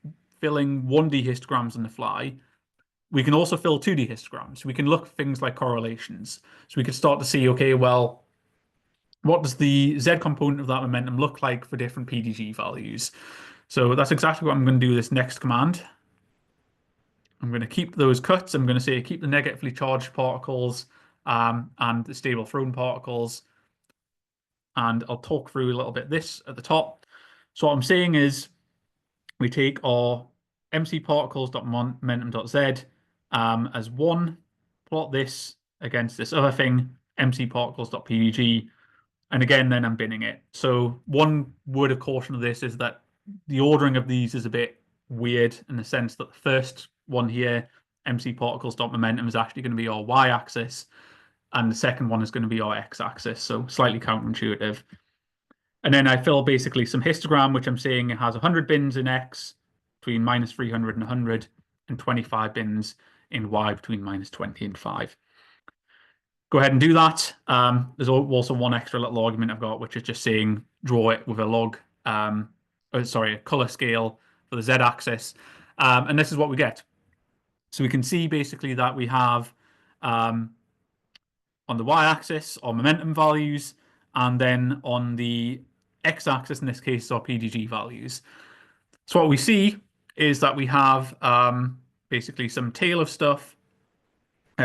filling 1D histograms on the fly, we can also fill 2D histograms. We can look at things like correlations. So we could start to see, okay, well, what does the Z component of that momentum look like for different PDG values? So that's exactly what I'm going to do this next command. I'm going to keep those cuts. I'm going to say keep the negatively charged particles and the stable thrown particles. And I'll talk through a little bit this at the top. So what I'm saying is we take our MC particles.momentum.z as 1, plot this against this other thing, MC particles.pdg, and again, then I'm binning it. So one word of caution of this is that the ordering of these is a bit weird in the sense that the first one here, MC particles.momentum, is actually going to be our y-axis, and the second one is going to be our x-axis, so slightly counterintuitive. And then I fill basically some histogram, which I'm saying it has 100 bins in x between minus 300 and 100, and 25 bins in y between minus 20 and 5. Go ahead and do that. There's also one extra little argument I've got, which is just saying draw it with a log, a color scale for the z-axis. And this is what we get. So we can see basically that we have on the y-axis our momentum values, and then on the x-axis, in this case, our PDG values. So what we see is that we have basically some tail of stuff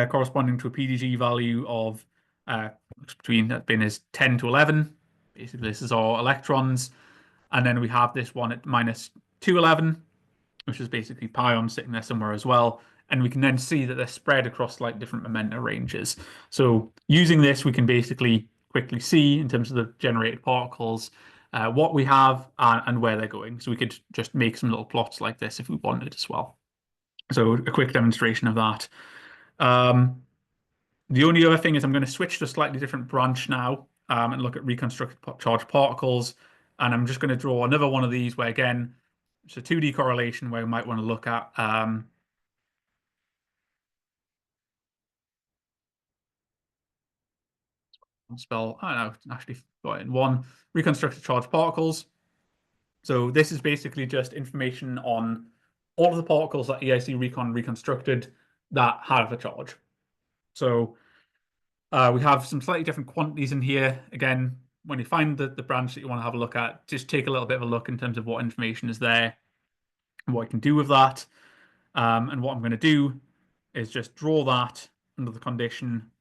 corresponding to a PDG value of between that bin is 10 to 11. Basically, this is our electrons. And then we have this one at minus 211, which is basically pions sitting there somewhere as well. And we can then see that they're spread across like different momentum ranges. So using this, we can basically quickly see in terms of the generated particles, what we have and where they're going. So we could just make some little plots like this if we wanted as well. So a quick demonstration of that. The only other thing is I'm going to switch to a slightly different branch now and look at reconstructed charged particles. And I'm just going to draw another one of these where, again, it's a 2D correlation where we might want to look at I don't know, actually got it in one, reconstructed charged particles. So this is basically just information on all of the particles that EIC Recon reconstructed that have a charge. So we have some slightly different quantities in here. Again, when you find the branch that you want to have a look at, just take a little bit of a look in terms of what information is there and what you can do with that. And what I'm going to do is just draw that under the condition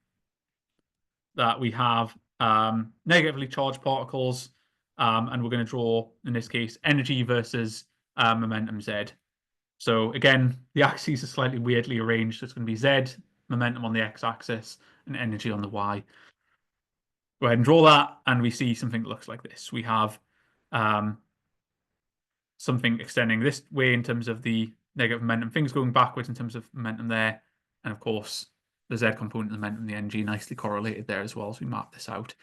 that we have negatively charged particles, and we're going to draw, in this case, energy versus momentum Z. So again, the axes are slightly weirdly arranged. So it's going to be Z, momentum on the x-axis, and energy on the y. Go ahead and draw that, and we see something that looks like this. We have something extending this way in terms of the negative momentum, things going backwards in terms of momentum there, and of course, the Z component of the momentum, the NG, nicely correlated there as well as we map this out.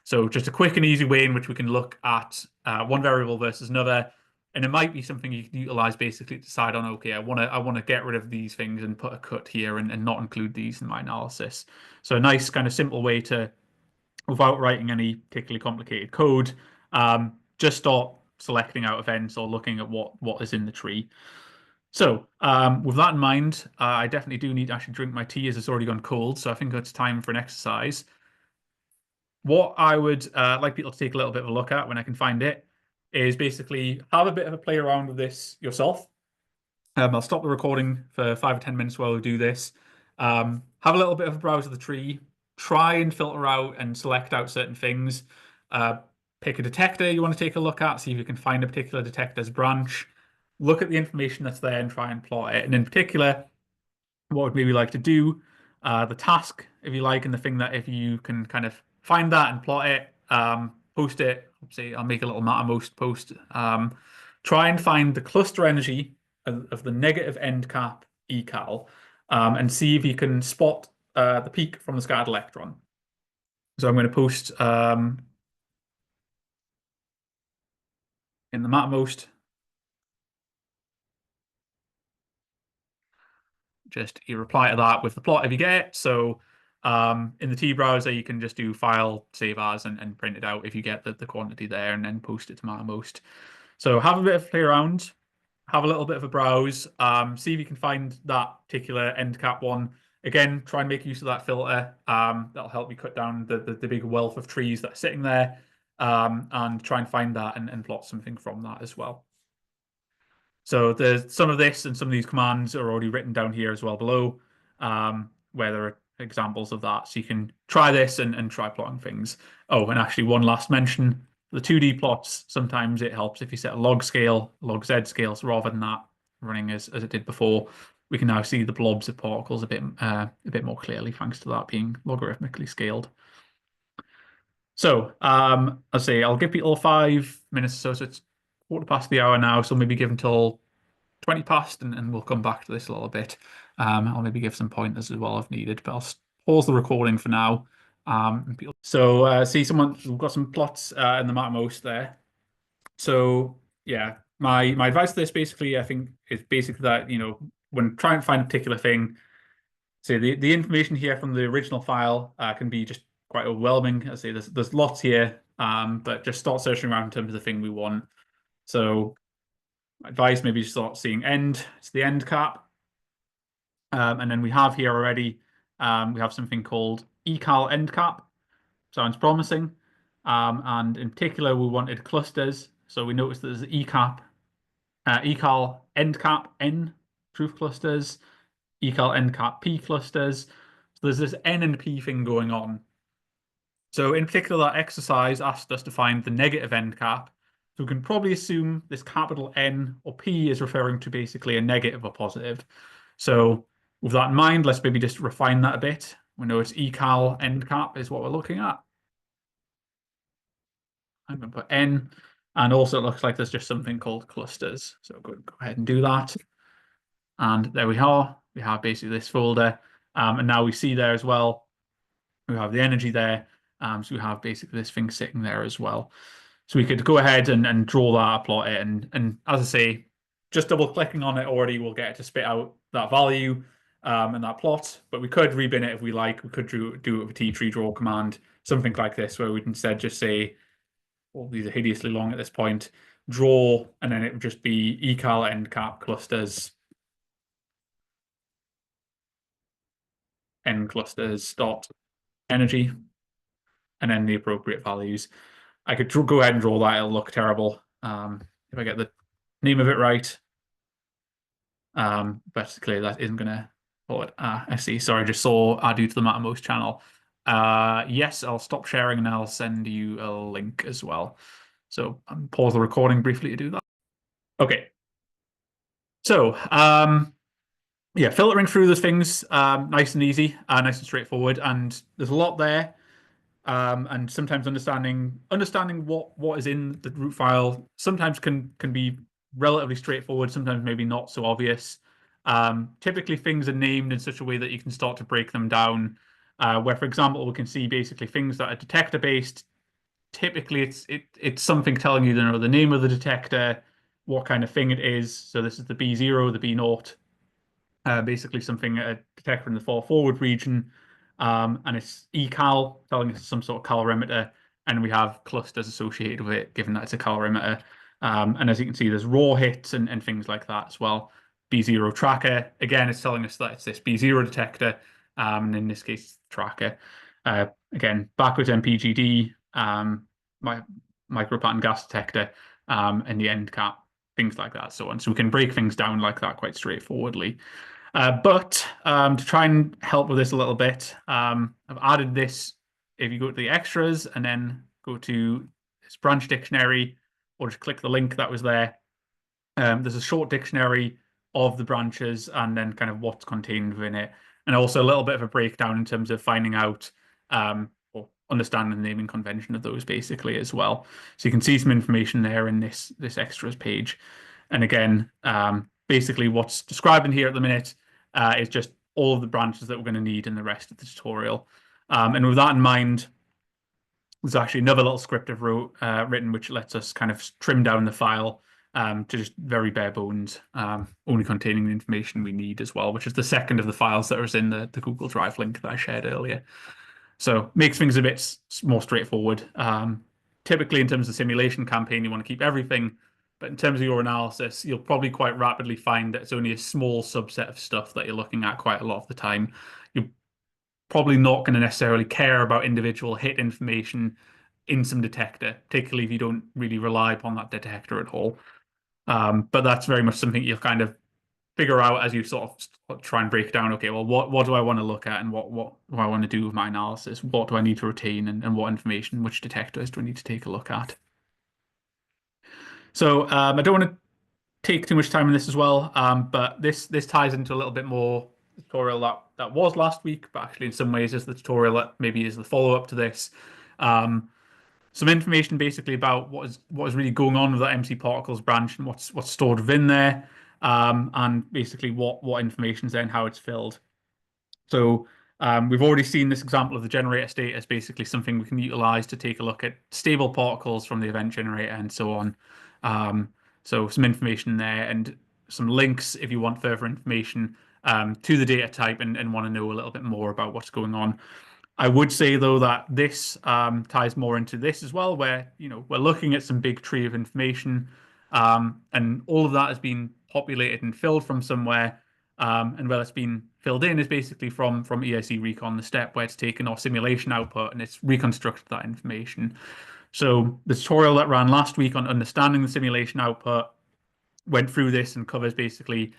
So just a quick and easy way in which we can look at one variable versus another. And it might be something you can utilize basically to decide on, okay, I want to get rid of these things and put a cut here and not include these in my analysis. So a nice kind of simple way to, without writing any particularly complicated code, just start selecting out events or looking at what is in the tree. So with that in mind, I definitely do need to actually drink my tea as it's already gone cold. So I think it's time for an exercise. What I would like people to take a little bit of a look at when I can find it is basically have a bit of a play around with this yourself. I'll stop the recording for 5 or 10 minutes while we do this. Have a little bit of a browse of the tree. Try and filter out and select out certain things. Pick a detector you want to take a look at, see if you can find a particular detector's branch. Look at the information that's there and try and plot it. And in particular, what would maybe like to do, the task, if you like, and the thing that if you can kind of find that and plot it, post it. Say I'll make a little Mattermost post. Try and find the cluster energy of the negative end cap ecal, and see if you can spot the peak from the scattered electron. So I'm going to post in the Mattermost. Just you reply to that with the plot if you get it. So in the T browser, you can just do file, save as, and print it out if you get the quantity there, and then post it to Mattermost. So have a bit of a play around, have a little bit of a browse, see if you can find that particular end cap one. Again, try and make use of that filter. That'll help you cut down the big wealth of trees that are sitting there, and try and find that and plot something from that as well. So there's some of this and some of these commands are already written down here as well below, where there are examples of that. So you can try this and try plotting things. Oh, and actually one last mention, the 2D plots, sometimes it helps if you set a log scale, log Z scale, so rather than that running as it did before, we can now see the blobs of particles a bit more clearly, thanks to that being logarithmically scaled. So I'll say I'll give people 5 minutes or so it's quarter past the hour now, so maybe give until 20 past and we'll come back to this a little bit. I'll maybe give some pointers as well if needed, but I'll pause the recording for now. So see we've got some plots in the Mattermost there. So yeah, my advice to this basically, I think, is basically that, when trying to find a particular thing, say the information here from the original file can be just quite overwhelming. I say there's lots here, but just start searching around in terms of the thing we want. So advice, maybe start seeing end. It's the end cap. And then we have here already, we have something called ecal end cap. Sounds promising. And in particular, we wanted clusters. So we noticed there's ecal end cap N truth clusters, ecal end cap P clusters. So there's this N and P thing going on. So in particular, that exercise asked us to find the negative end cap. So we can probably assume this capital N or P is referring to basically a negative or positive. So with that in mind, let's maybe just refine that a bit. We know it's ecal end cap is what we're looking at. I'm going to put N. And also it looks like there's just something called clusters. So go ahead and do that. And there we are. We have basically this folder. And now we see there as well, we have the energy there. So we have basically this thing sitting there as well. So we could go ahead and draw that, plot it. And as I say, just double clicking on it already will get it to spit out that value and that plot. But we could rebin it if we like. We could do it with a T-tree draw command, something like this, where we'd instead just say, well, these are hideously long at this point, draw, and then it would just be ecal end cap clusters, end clusters dot energy, and then the appropriate values. I could go ahead and draw that. It'll look terrible if I get the name of it right. But clearly that isn't going to pull it. I see. Sorry, just saw add you to the Mattermost channel. Yes, I'll stop sharing and I'll send you a link as well. So pause the recording briefly to do that. Okay. So yeah, filtering through those things, nice and easy, nice and straightforward, and there's a lot there. And sometimes understanding what is in the root file sometimes can be relatively straightforward, sometimes maybe not so obvious. Typically things are named in such a way that you can start to break them down, where, for example, we can see basically things that are detector based. Typically it's something telling you the name of the detector, what kind of thing it is. So this is the B0, the B0, basically something a detector in the far forward region. And it's ecal, telling us some sort of calorimeter, and we have clusters associated with it, given that it's a calorimeter. And as you can see, there's raw hits and things like that as well. B0 tracker, again, it's telling us that it's this B0 detector, and in this case, tracker. Again, backwards MPGD, my micro pattern gas detector, and the end cap, things like that, so on. So we can break things down like that quite straightforwardly. But to try and help with this a little bit, I've added this. If you go to the extras and then go to this branch dictionary, or just click the link that was there, there's a short dictionary of the branches and then kind of what's contained within it, and also a little bit of a breakdown in terms of finding out or understanding the naming convention of those basically as well. So you can see some information there in this extras page. And again, basically what's described in here at the minute is just all of the branches that we're going to need in the rest of the tutorial. And with that in mind, there's actually another little script I've written which lets us kind of trim down the file to just very bare bones, only containing the information we need as well, which is the second of the files that was in the Google Drive link that I shared earlier. So makes things a bit more straightforward. Typically, in terms of simulation campaign, you want to keep everything, but in terms of your analysis, you'll probably quite rapidly find that it's only a small subset of stuff that you're looking at quite a lot of the time. You're probably not going to necessarily care about individual hit information in some detector, particularly if you don't really rely upon that detector at all. But that's very much something you'll kind of figure out as you sort of try and break down, okay, well, what do I want to look at and what do I want to do with my analysis? What do I need to retain and what information, which detectors do I need to take a look at? So I don't want to take too much time on this as well, but this ties into a little bit more tutorial that was last week, but actually in some ways is the tutorial that maybe is the follow-up to this. Some information basically about what is really going on with that MC particles branch and what's stored within there, and basically what information is there and how it's filled. So we've already seen this example of the generator state as basically something we can utilize to take a look at stable particles from the event generator and so on. So some information there and some links if you want further information to the data type and want to know a little bit more about what's going on. I would say though that this ties more into this as well, where we're looking at some big tree of information, and all of that has been populated and filled from somewhere, and where it's been filled in is basically from EIC Recon, the step where it's taken our simulation output and it's reconstructed that information. So the tutorial that ran last week on understanding the simulation output went through this and covers basically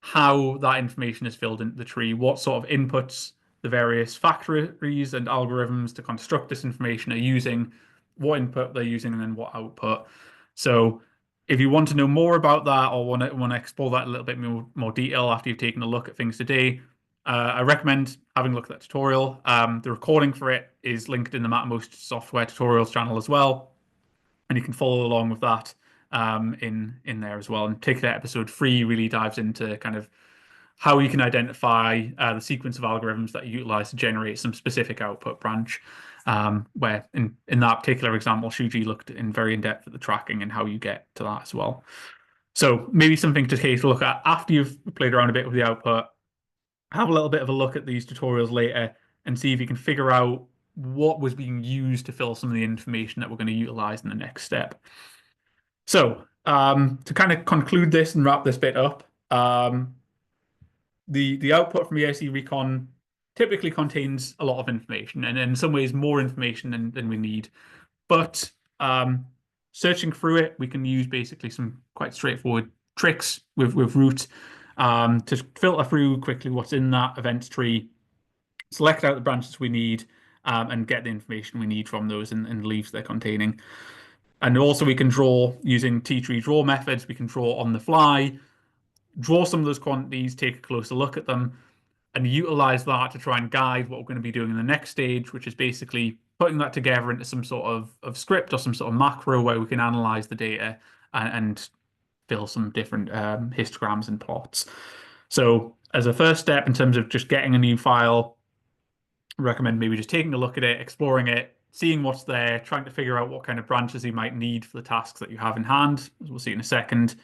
how that information is filled into the tree, what sort of inputs the various factories and algorithms to construct this information are using, what input they're using, and then what output. So if you want to know more about that or want to explore that a little bit more detail after you've taken a look at things today, I recommend having a look at that tutorial. The recording for it is linked in the Mattermost software tutorials channel as well. and you can follow along with that in there as well. And particularly episode 3 really dives into kind of how you can identify the sequence of algorithms that you utilize to generate some specific output branch. Where in that particular example, Shuji looked in very in depth at the tracking and how you get to that as well. So maybe something to take a look at after you've played around a bit with the output. Have a little bit of a look at these tutorials later and see if you can figure out what was being used to fill some of the information that we're going to utilize in the next step. So to kind of conclude this and wrap this bit up, the output from EIC Recon typically contains a lot of information, and in some ways more information than we need. But searching through it, we can use basically some quite straightforward tricks with Root to filter through quickly what's in that events tree, select out the branches we need, and get the information we need from those and leaves they're containing. And also we can draw using T-tree draw methods. We can draw on the fly, draw some of those quantities, take a closer look at them, and utilize that to try and guide what we're going to be doing in the next stage, which is basically putting that together into some sort of script or some sort of macro where we can analyze the data and fill some different histograms and plots. So as a first step in terms of just getting a new file, I recommend maybe just taking a look at it, exploring it, seeing what's there, trying to figure out what kind of branches you might need for the tasks that you have in hand, as we'll see in a second,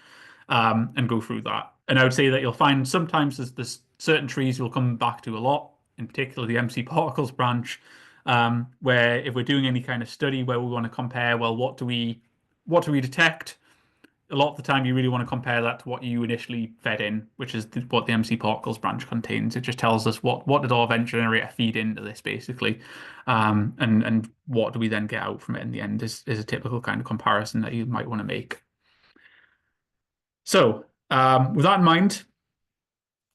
and go through that. And I would say that you'll find sometimes there's certain trees you'll come back to a lot, in particular the MC particles branch, where if we're doing any kind of study where we want to compare, well, what do we detect? A lot of the time you really want to compare that to what you initially fed in, which is what the MC particles branch contains. It just tells us what did our event generator feed into this basically, and what do we then get out from it in the end is a typical kind of comparison that you might want to make. So with that in mind,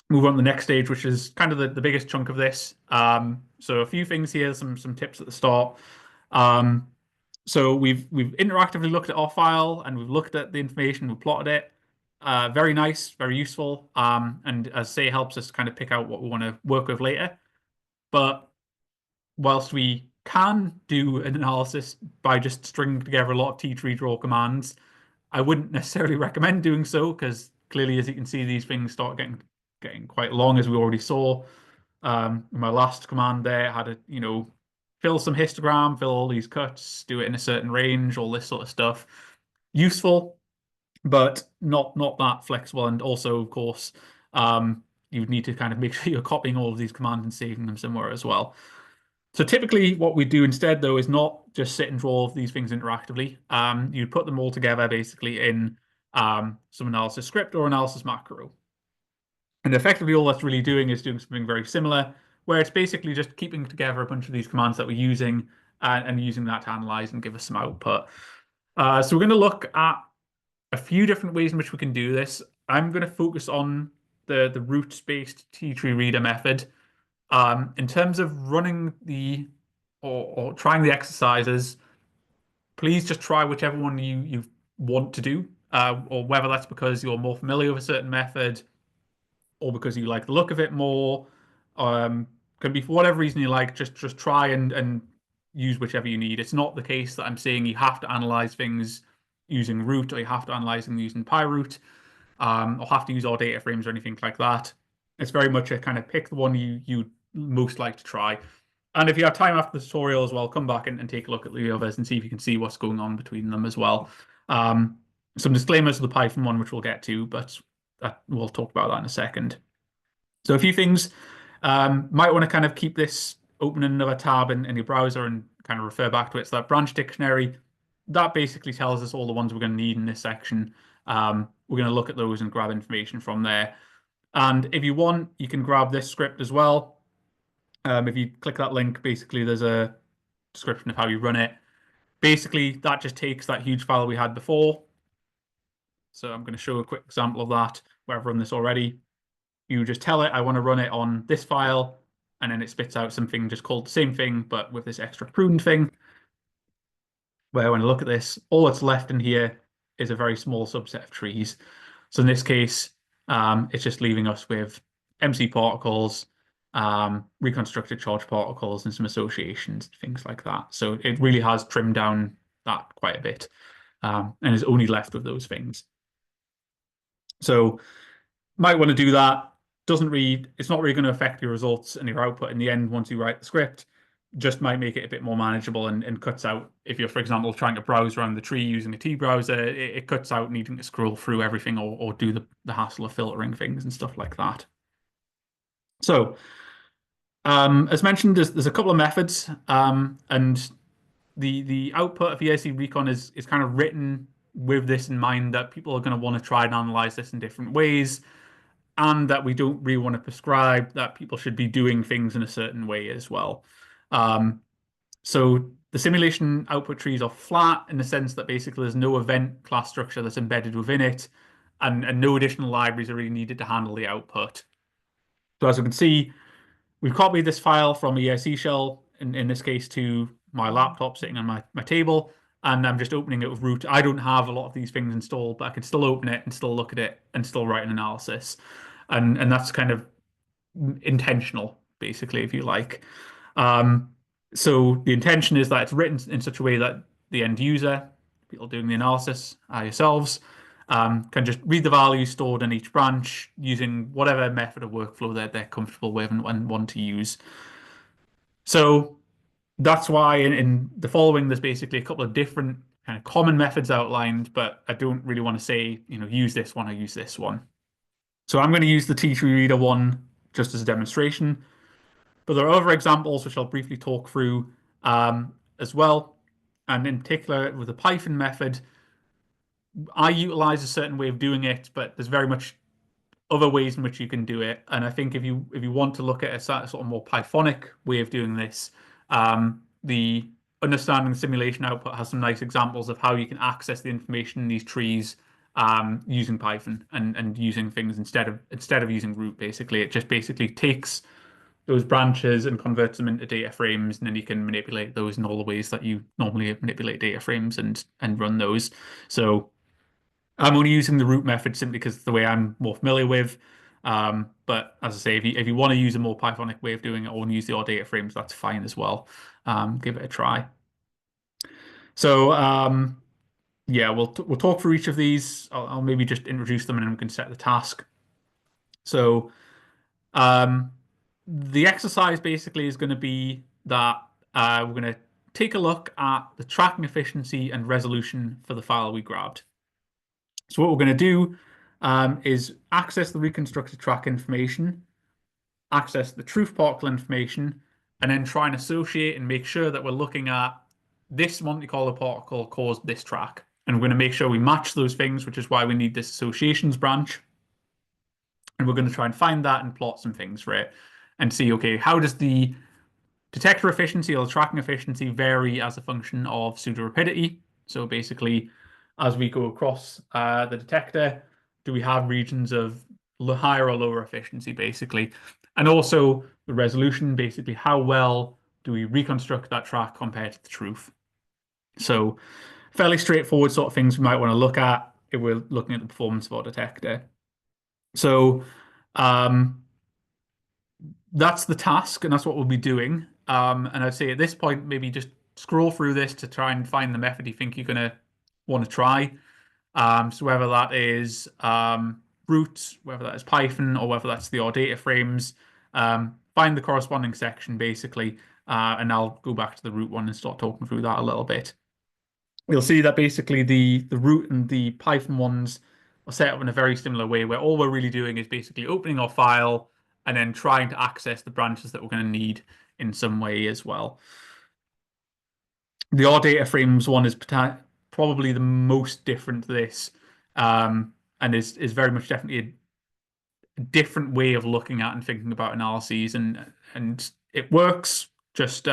move on to the next stage, which is kind of the biggest chunk of this. So a few things here, some tips at the start. So we've interactively looked at our file and we've looked at the information, we've plotted it. Very nice, very useful. And as say, helps us kind of pick out what we want to work with later. But whilst we can do an analysis by just stringing together a lot of T-tree draw commands, I wouldn't necessarily recommend doing so because clearly, as you can see, these things start getting quite long, as we already saw. My last command there had a, fill some histogram, fill all these cuts, do it in a certain range, all this sort of stuff. Useful, but not that flexible. And also, of course, you would need to kind of make sure you're copying all of these commands and saving them somewhere as well. So typically what we do instead, though, is not just sit and draw these things interactively. You put them all together basically in some analysis script or analysis macro. And effectively all that's really doing is doing something very similar, where it's basically just keeping together a bunch of these commands that we're using and using that to analyze and give us some output. So we're going to look at a few different ways in which we can do this. I'm going to focus on the roots-based T-tree reader method. In terms of running or trying the exercises, please just try whichever one you want to do, or whether that's because you're more familiar with a certain method or because you like the look of it more. Can be for whatever reason you like, just try and use whichever you need. It's not the case that I'm saying you have to analyze things using root or you have to analyze them using PyRoot, or have to use all data frames or anything like that. It's very much a kind of pick the one you most like to try. And if you have time after the tutorial as well, come back and take a look at the others and see if you can see what's going on between them as well. Some disclaimers for the Python one, which we'll get to, but we'll talk about that in a second. So a few things. Might want to kind of keep this open in another tab in your browser and kind of refer back to it. So that branch dictionary, that basically tells us all the ones we're going to need in this section. We're going to look at those and grab information from there. And if you want, you can grab this script as well. If you click that link, basically there's a description of how you run it. Basically, that just takes that huge file we had before. So I'm going to show a quick example of that where I've run this already. You just tell it, I want to run it on this file, and then it spits out something just called the same thing, but with this extra pruned thing. Where when I look at this, all that's left in here is a very small subset of trees. So in this case, it's just leaving us with MC particles, reconstructed charge particles, and some associations, things like that. So it really has trimmed down that quite a bit. and is only left with those things. So might want to do that. It's not really going to affect your results and your output in the end once you write the script. Just might make it a bit more manageable and cuts out, if you're, for example, trying to browse around the tree using a T browser, it cuts out needing to scroll through everything or do the hassle of filtering things and stuff like that. So, as mentioned, there's a couple of methods, and the output of EIC Recon is kind of written with this in mind, that people are going to want to try and analyze this in different ways, and that we don't really want to prescribe that people should be doing things in a certain way as well. So the simulation output trees are flat in the sense that basically there's no event class structure that's embedded within it, and no additional libraries are really needed to handle the output. So as you can see, we've copied this file from EIC shell, in this case, to my laptop sitting on my table, and I'm just opening it with root. I don't have a lot of these things installed, but I can still open it and still look at it and still write an analysis. And that's kind of intentional, basically, if you like. So the intention is that it's written in such a way that the end user, people doing the analysis, yourselves, can just read the values stored in each branch using whatever method of workflow that they're comfortable with and want to use. So that's why in the following, there's basically a couple of different kind of common methods outlined, but I don't really want to say, use this one or use this one. So I'm going to use the T3 Reader one just as a demonstration, but there are other examples which I'll briefly talk through as well. And in particular, with the Python method, I utilize a certain way of doing it, but there's very much other ways in which you can do it. And I think if you want to look at a sort of more Pythonic way of doing this, the understanding simulation output has some nice examples of how you can access the information in these trees using Python and using things instead of using root. Basically, it just basically takes those branches and converts them into data frames, and then you can manipulate those in all the ways that you normally manipulate data frames and run those. So I'm only using the root method simply because it's the way I'm more familiar with. But as I say, if you want to use a more Pythonic way of doing it or use the data frames, that's fine as well. Give it a try. So yeah, we'll talk through each of these. I'll maybe just introduce them and then we can set the task. So the exercise basically is going to be that we're going to take a look at the tracking efficiency and resolution for the file we grabbed. So what we're going to do is access the reconstructed track information, access the truth particle information, and then try and associate and make sure that we're looking at this Monte Carlo particle caused this track. And we're going to make sure we match those things, which is why we need this associations branch. And we're going to try and find that and plot some things for it and see, okay, how does the detector efficiency or the tracking efficiency vary as a function of pseudo rapidity? So basically, as we go across the detector, do we have regions of higher or lower efficiency, basically? And also the resolution, basically, how well do we reconstruct that track compared to the truth? So fairly straightforward sort of things we might want to look at if we're looking at the performance of our detector. So that's the task, and that's what we'll be doing. And I'd say at this point, maybe just scroll through this to try and find the method you think you're going to want to try. So whether that is root, whether that is Python, or whether that's the OR data frames, find the corresponding section basically, and I'll go back to the root one and start talking through that a little bit. You'll see that basically the root and the Python ones are set up in a very similar way, where all we're really doing is basically opening our file and then trying to access the branches that we're going to need in some way as well. The OR data frames one is probably the most different to this, and is very much definitely a different way of looking at and thinking about analyses, and it works. Just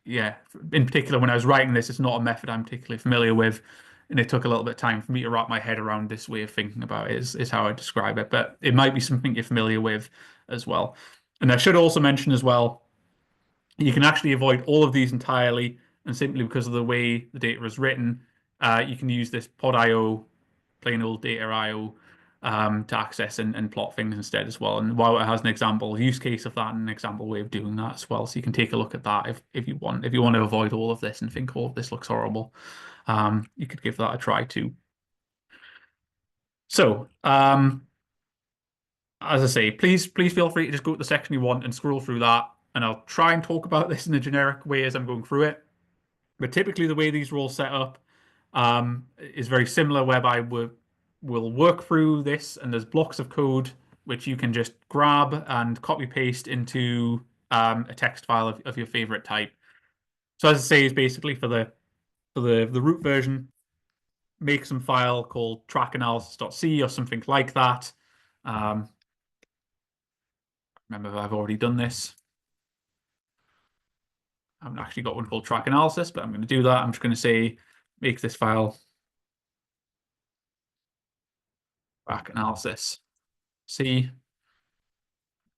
yeah, in particular, when I was writing this, it's not a method I'm particularly familiar with, and it took a little bit of time for me to wrap my head around this way of thinking about it, is how I describe it. But it might be something you're familiar with as well. And I should also mention as well, you can actually avoid all of these entirely, and simply because of the way the data is written, you can use this PodIO, plain old data IO to access and plot things instead as well. And Wowit has an example use case of that and an example way of doing that as well. So you can take a look at that if you want. If you want to avoid all of this and think, oh, this looks horrible, you could give that a try too. So, as I say, please feel free to just go to the section you want and scroll through that. And I'll try and talk about this in a generic way as I'm going through it. But typically the way these are all set up is very similar, whereby we'll work through this and there's blocks of code which you can just grab and copy paste into a text file of your favorite type. So as I say, is basically for the root version, make some file called trackanalysis.c or something like that. Remember, I've already done this. I haven't actually got one called track analysis, but I'm going to do that. I'm just going to say, make this file track analysis. C,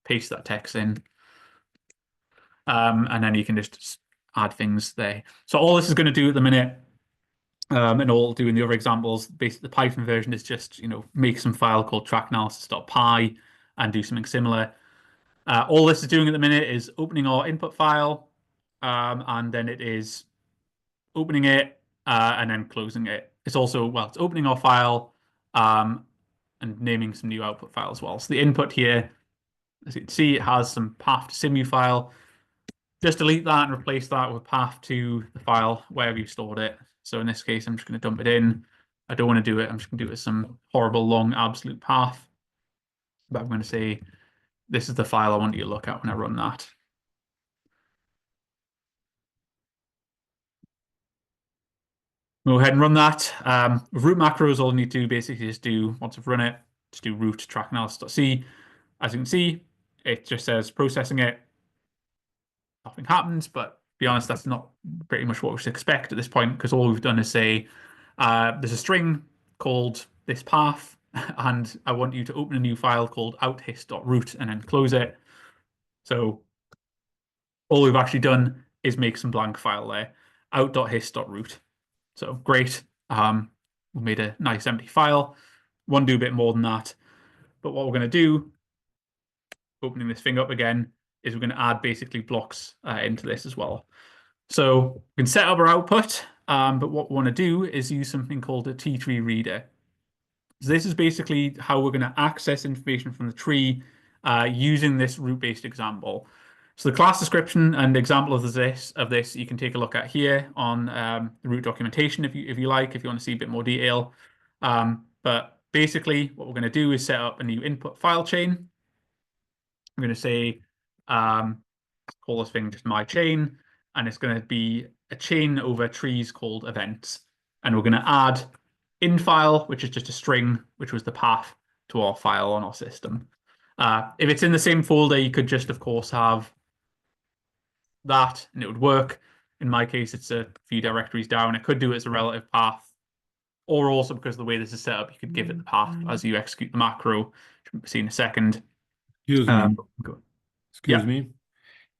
paste that text in. And then you can just add things there. So all this is going to do at the minute, and all it'll do in the other examples, basically the Python version is just, make some file called trackanalysis.py and do something similar. All this is doing at the minute is opening our input file, and then it is opening it and then closing it. It's also, well, it's opening our file and naming some new output file as well. So the input here, as you can see, it has some path to simu file. Just delete that and replace that with path to the file wherever you stored it. So in this case, I'm just going to dump it in. I don't want to do it. I'm just going to do it as some horrible long absolute path. But I'm going to say, this is the file I want you to look at when I run that. Go ahead and run that. Root macros, all I need to basically just do, once I've run it, just do root trackanalysis.c. As you can see, it just says processing it. Nothing happens, but to be honest, that's not pretty much what we should expect at this point, because all we've done is say, there's a string called this path, and I want you to open a new file called outhist.root and then close it. So all we've actually done is make some blank file there, out.hist.root. So great. We made a nice empty file. Want to do a bit more than that. But what we're going to do, opening this thing up again, is we're going to add basically blocks into this as well. So we can set up our output, but what we want to do is use something called a T-tree reader. So this is basically how we're going to access information from the tree using this root-based example. So the class description and example of this you can take a look at here on the root documentation if you like, if you want to see a bit more detail. But basically what we're going to do is set up a new input file chain. I'm going to say, call this thing just my chain, and it's going to be a chain over trees called events. And we're going to add in file, which is just a string, which was the path to our file on our system. If it's in the same folder, you could just, of course, have that and it would work. In my case, it's a few directories down. It could do it as a relative path, or also because of the way this is set up, you could give it the path as you execute the macro, which we'll see in a second. Excuse me. Yeah. me.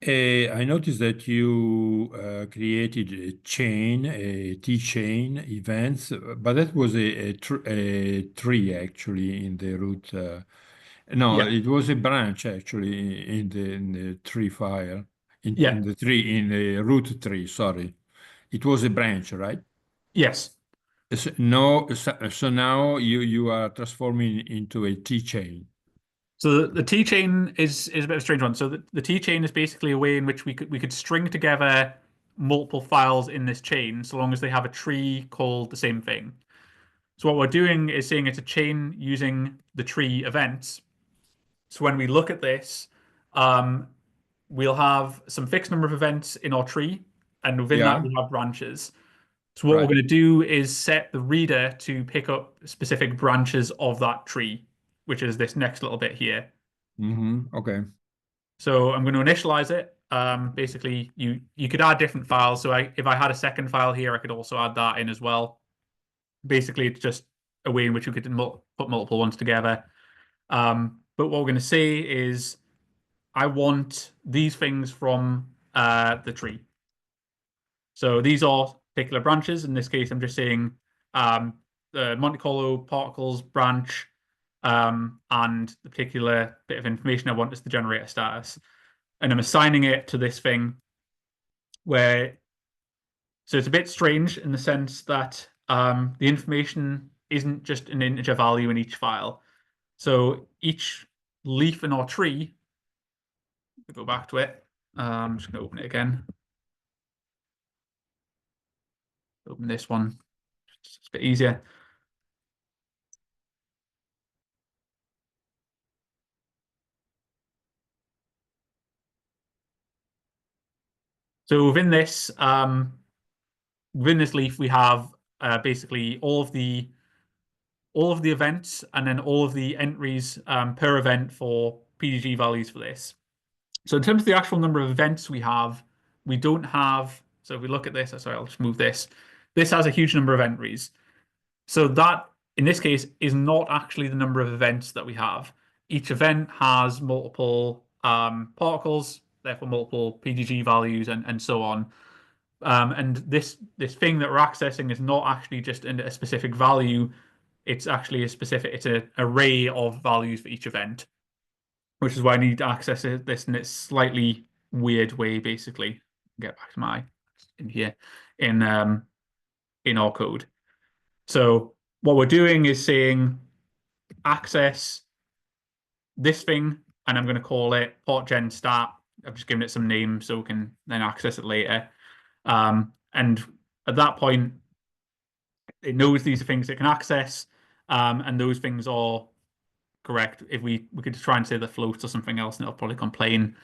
I noticed that you created a chain, a T-chain events, but that was a tree actually in the root. No, Yeah. it was a branch actually in the tree file, in Yeah. the root tree. Sorry, it was a branch, right? Yes. So now you are transforming into a T-chain. So the T-chain is a bit of a strange one. So the T-chain is basically a way in which we could string together multiple files in this chain, so long as they have a tree called the same thing. So what we're doing is saying it's a chain using the tree events. So when we look at this, we'll have some fixed number of events in our tree, and within that Yeah, we'll have branches. So what we're right. going to do is set the reader to pick up specific branches of that tree, which is this next little bit here. Okay. So I'm going to initialize it. Basically, you could add different files. So if I had a second file here, I could also add that in as well. Basically, it's just a way in which we could put multiple ones together. But what we're going to say is, I want these things from the tree. So these are particular branches. In this case, I'm just saying the Monte Carlo particles branch and the particular bit of information I want is the generator status. And I'm assigning it to this thing where, so it's a bit strange in the sense that the information isn't just an integer value in each file. So each leaf in our tree, go back to it. I'm just going to open it again. Open this one. It's a bit easier. So within this leaf, we have basically all of the events and then all of the entries per event for PDG values for this. So in terms of the actual number of events we don't have. So if we look at this, sorry, I'll just move this. This has a huge number of entries. So that, in this case, is not actually the number of events that we have. Each event has multiple particles, therefore multiple PDG values and so on. And this thing that we're accessing is not actually just a specific value. It's actually it's an array of values for each event, which is why I need to access this in its slightly weird way, basically. Get back to in here in our code. So what we're doing is saying access this thing, and I'm going to call it portgen stat. I've just given it some name so we can then access it later. And at that point, it knows these are things it can access, and those things are correct. If we could just try and say the floats or something else, and it'll probably complain.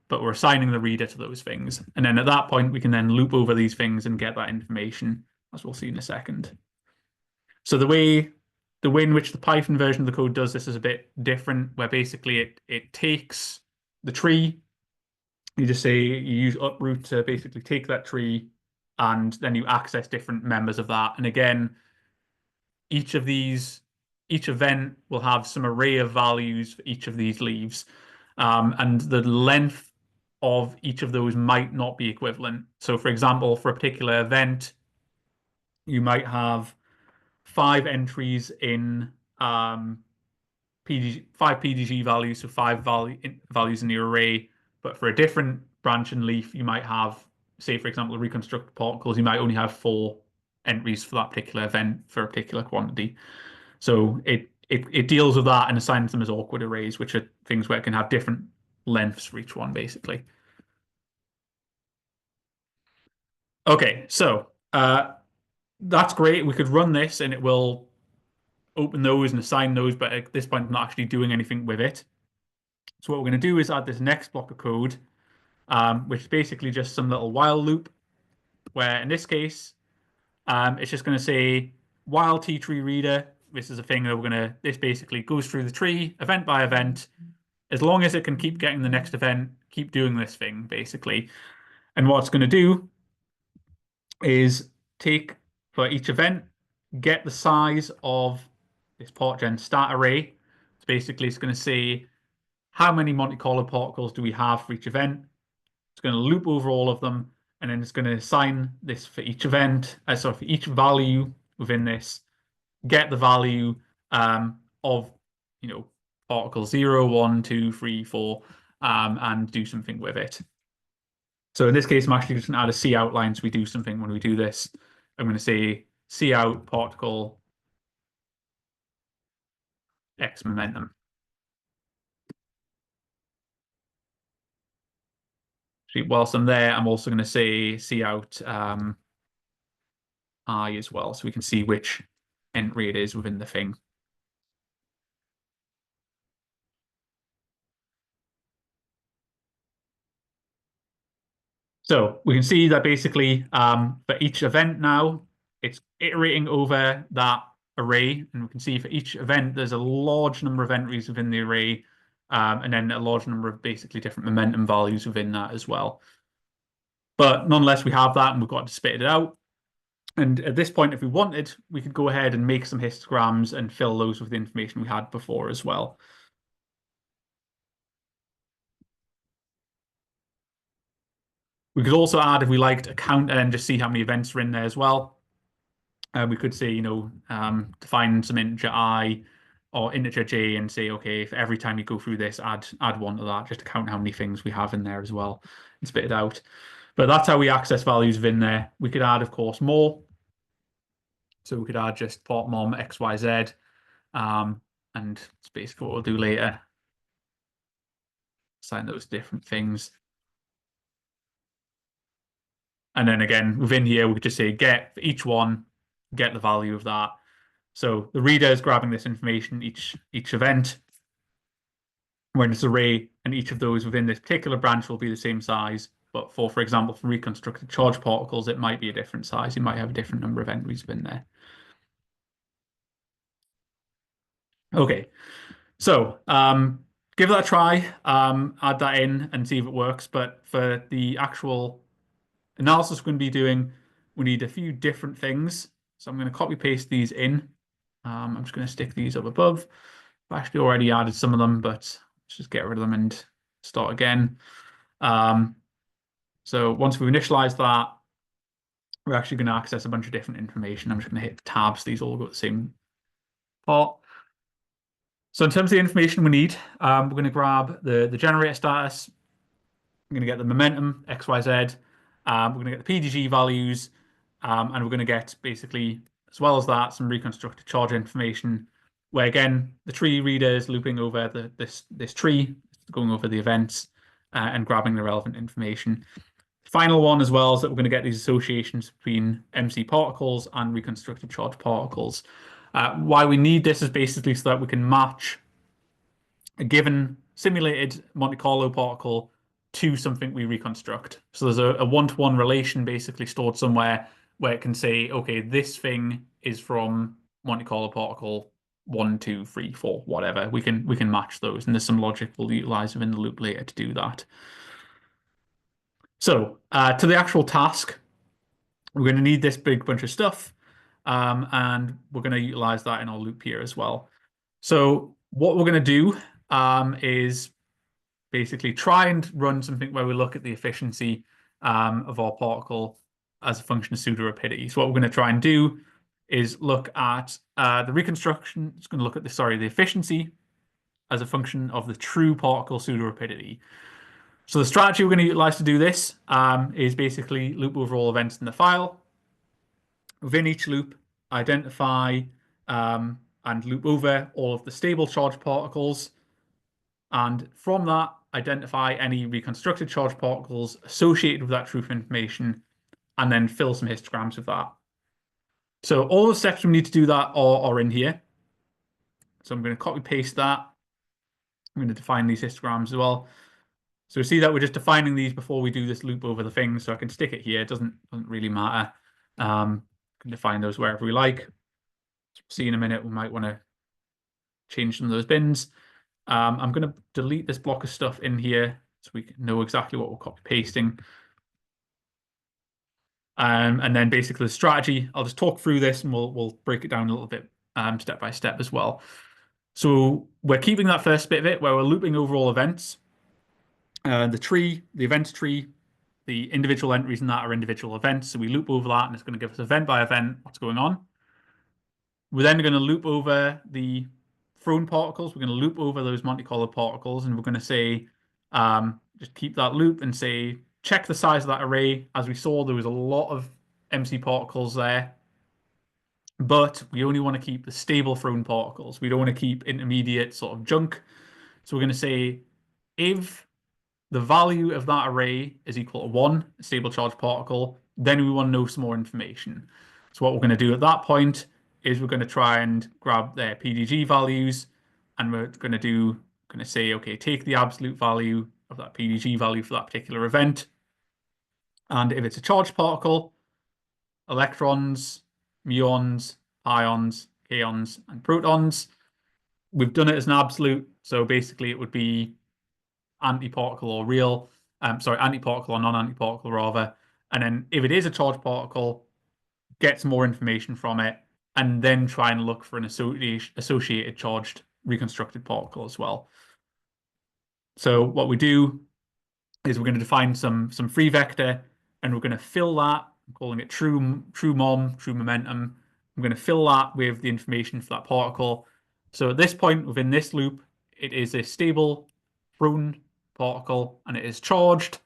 But we're assigning the reader to those things. And then at that point, we can then loop over these things and get that information, as we'll see in a second. So the way in which the Python version of the code does this is a bit different, where basically it takes the tree. You just say you use uproot to basically take that tree, and then you access different members of that. And again, each event will have some array of values for each of these leaves. And the length of each of those might not be equivalent. So for example, for a particular event, you might have 5 entries in five PDG values, so 5 values in the array. But for a different branch and leaf, you might have, say, for example, reconstruct particles, you might only have 4 entries for that particular event for a particular quantity. So it deals with that and assigns them as awkward arrays, which are things where it can have different lengths for each one, basically. Okay, so that's great. We could run this and it will open those and assign those, but at this point, I'm not actually doing anything with it. So what we're going to do is add this next block of code, which is basically just some little while loop, where in this case, it's just going to say while T-tree reader. This is a thing that this basically goes through the tree event by event. As long as it can keep getting the next event, keep doing this thing, basically. And what it's going to do is take, for each event, get the size of this portgen stat array. So basically, it's going to say how many Monte Carlo particles do we have for each event. It's going to loop over all of them, and then it's going to assign this for each event, for each value within this, get the value of, particle 0, 1, 2, 3, 4, and do something with it. So in this case, I'm actually just going to add a C outline so we do something when we do this. I'm going to say C out particle X momentum. Whilst I'm there, I'm also going to say C out I as well, so we can see which entry it is within the thing. So we can see that basically for each event now, it's iterating over that array. And we can see for each event, there's a large number of entries within the array, and then a large number of basically different momentum values within that as well. But nonetheless, we have that and we've got to spit it out. And at this point, if we wanted, we could go ahead and make some histograms and fill those with the information we had before as well. We could also add, if we liked, a counter and just see how many events are in there as well. We could say, define some integer I, or integer j and say, okay, if every time you go through this, add one to that, just to count how many things we have in there as well and spit it out. But that's how we access values within there. We could add, of course, more. So we could add just port mom XYZ, and it's basically what we'll do later. Assign those different things. And then again, within here, we could just say get for each one, get the value of that. So the reader is grabbing this information, each event. We're in this array, and each of those within this particular branch will be the same size. But for example, for reconstructed charge particles, it might be a different size. You might have a different number of entries within there. Okay, so give that a try, add that in and see if it works. But for the actual analysis we're going to be doing, we need a few different things. So I'm going to copy paste these in. I'm just going to stick these up above. I've actually already added some of them, but let's just get rid of them and start again. So once we've initialized that, we're actually going to access a bunch of different information. I'm just going to hit the tabs. These all go to the same part. So in terms of the information we need, we're going to grab the generator status. We're going to get the momentum, XYZ. We're going to get the PDG values. And we're going to get basically, as well as that, some reconstructed charge information, where again, the tree reader is looping over this tree, going over the events, and grabbing the relevant information. Final one as well is that we're going to get these associations between MC particles and reconstructed charge particles. Why we need this is basically so that we can match a given simulated Monte Carlo particle to something we reconstruct. So there's a one-to-one relation basically stored somewhere where it can say, okay, this thing is from Monte Carlo particle 1, 2, 3, 4, whatever. We can match those, and there's some logic we'll utilize within the loop later to do that. So to the actual task, we're going to need this big bunch of stuff, and we're going to utilize that in our loop here as well. So what we're going to do is basically try and run something where we look at the efficiency of our particle as a function of pseudo-rapidity. So what we're going to try and do is look at the reconstruction. It's going to look at the efficiency as a function of the true particle pseudo-rapidity. So the strategy we're going to utilize to do this is basically loop over all events in the file. Within each loop, identify and loop over all of the stable charge particles. And from that, identify any reconstructed charge particles associated with that truth information, and then fill some histograms with that. So all the steps we need to do that are in here. So I'm going to copy paste that. I'm going to define these histograms as well. So see that we're just defining these before we do this loop over the thing. So I can stick it here. It doesn't really matter. Can define those wherever we like. See in a minute, we might want to change some of those bins. I'm going to delete this block of stuff in here so we can know exactly what we're copy pasting. And then basically the strategy, I'll just talk through this and we'll break it down a little bit step by step as well. So we're keeping that first bit of it where we're looping over all events. The tree, the events tree, the individual entries in that are individual events. So we loop over that and it's going to give us event by event what's going on. We're then going to loop over the thrown particles. We're going to loop over those Monte Carlo particles, and we're going to say, just keep that loop and say, check the size of that array. As we saw, there was a lot of MC particles there, but we only want to keep the stable thrown particles. We don't want to keep intermediate sort of junk. So we're going to say, if the value of that array is equal to 1, a stable charge particle, then we want to know some more information. So what we're going to do at that point is we're going to try and grab their PDG values, and we're going to say, okay, take the absolute value of that PDG value for that particular event. And if it's a charged particle, electrons, muons, ions, kaons, and protons, we've done it as an absolute. So basically it would be antiparticle or real, antiparticle or non-antiparticle rather. And then if it is a charged particle, get some more information from it, and then try and look for an associated charged reconstructed particle as well. So what we do is we're going to define some free vector, and we're going to fill that. I'm calling it true mom, true momentum. I'm going to fill that with the information for that particle, So at this point within this loop, it is a stable thrown particle and it is charged.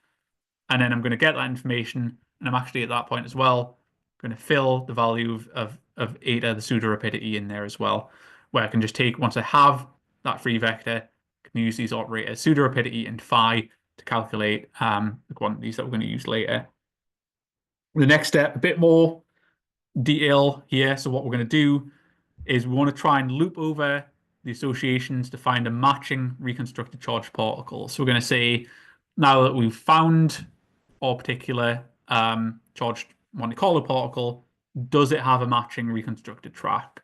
And then I'm going to get that information, and I'm actually at that point as well going to fill the value of eta, the pseudo rapidity, in there as well, where I can just take, once I have that free vector, I can use these operators, pseudo rapidity and phi, to calculate the quantities that we're going to use later. The next step, a bit more detail here. So what we're going to do is we want to try and loop over the associations to find a matching reconstructed charged particle. So we're going to say, now that we've found our particular charged Monte Carlo particle, does it have a matching reconstructed track?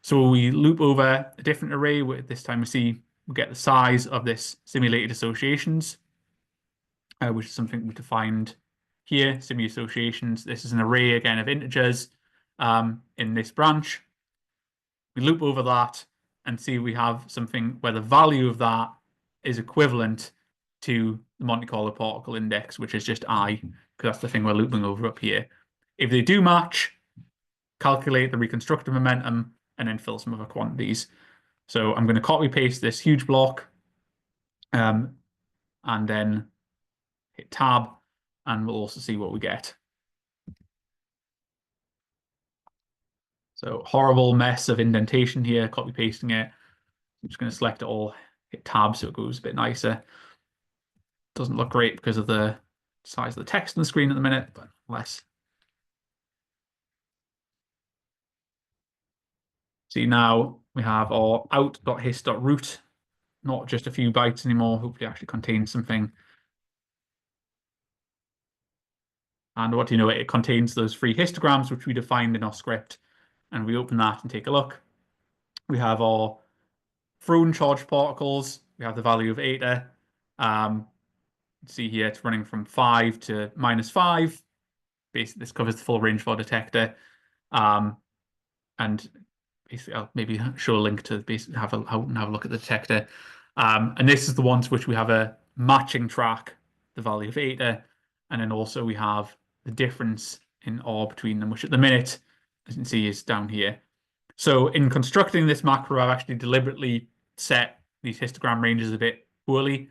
So we loop over a different array. This time we get the size of this simulated associations, which is something we defined here, simu associations. This is an array, again, of integers in this branch. We loop over that and see we have something where the value of that is equivalent to the Monte Carlo particle index, which is just I, because that's the thing we're looping over up here. If they do match, calculate the reconstructed momentum and then fill some other quantities. So I'm going to copy paste this huge block and then hit tab, and we'll also see what we get. So horrible mess of indentation here, copy pasting it. I'm just going to select it all, hit tab so it goes a bit nicer. Doesn't look great because of the size of the text on the screen at the minute, but less. See, now we have our out.hist.root, not just a few bytes anymore, hopefully actually contains something. And what do you know? It contains those three histograms, which we defined in our script. And we open that and take a look. We have our thrown charged particles. We have the value of eta. See here, it's running from 5 to -5. Basically, this covers the full range for our detector. And basically, I'll maybe show a link to basically have a look at the detector. And this is the ones which we have a matching track, the value of eta. And then also we have the difference in R between them, which at the minute, as you can see, is down here. So in constructing this macro, I've actually deliberately set these histogram ranges a bit poorly.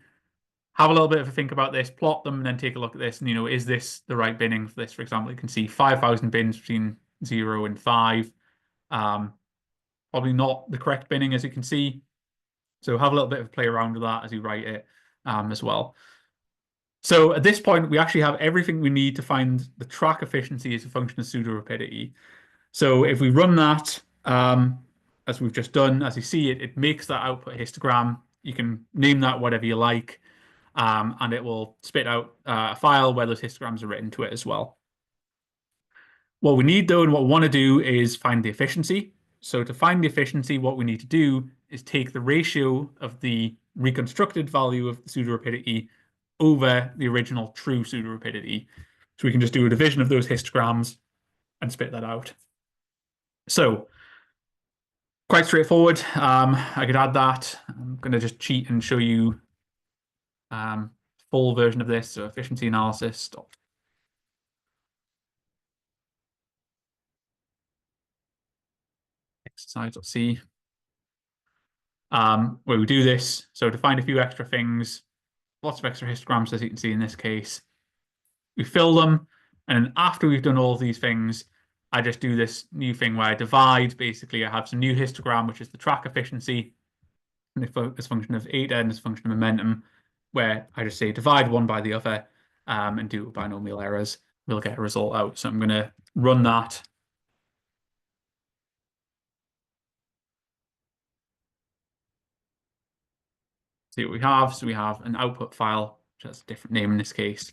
Have a little bit of a think about this, plot them, and then take a look at this. And, is this the right binning for this? For example, you can see 5,000 bins between 0 and 5. Probably not the correct binning, as you can see. So have a little bit of a play around with that as you write it as well. So at this point, we actually have everything we need to find the track efficiency as a function of pseudo rapidity. So if we run that, as we've just done, as you see, it makes that output histogram. You can name that whatever you like, and it will spit out a file where those histograms are written to it as well. What we need, though, and what we want to do is find the efficiency. So to find the efficiency, what we need to do is take the ratio of the reconstructed value of the pseudo rapidity over the original true pseudo rapidity. So we can just do a division of those histograms and spit that out. So quite straightforward. I could add that. I'm going to just cheat and show you full version of this. So efficiency analysis. Exercise.c. Where we do this. So to find a few extra things, lots of extra histograms, as you can see in this case. We fill them, and then after we've done all of these things, I just do this new thing where I divide. Basically, I have some new histogram, which is the track efficiency, and this function of eta and this function of momentum, where I just say divide one by the other and do binomial errors. We'll get a result out. So I'm going to run that. See what we have. So we have an output file, which has a different name in this case.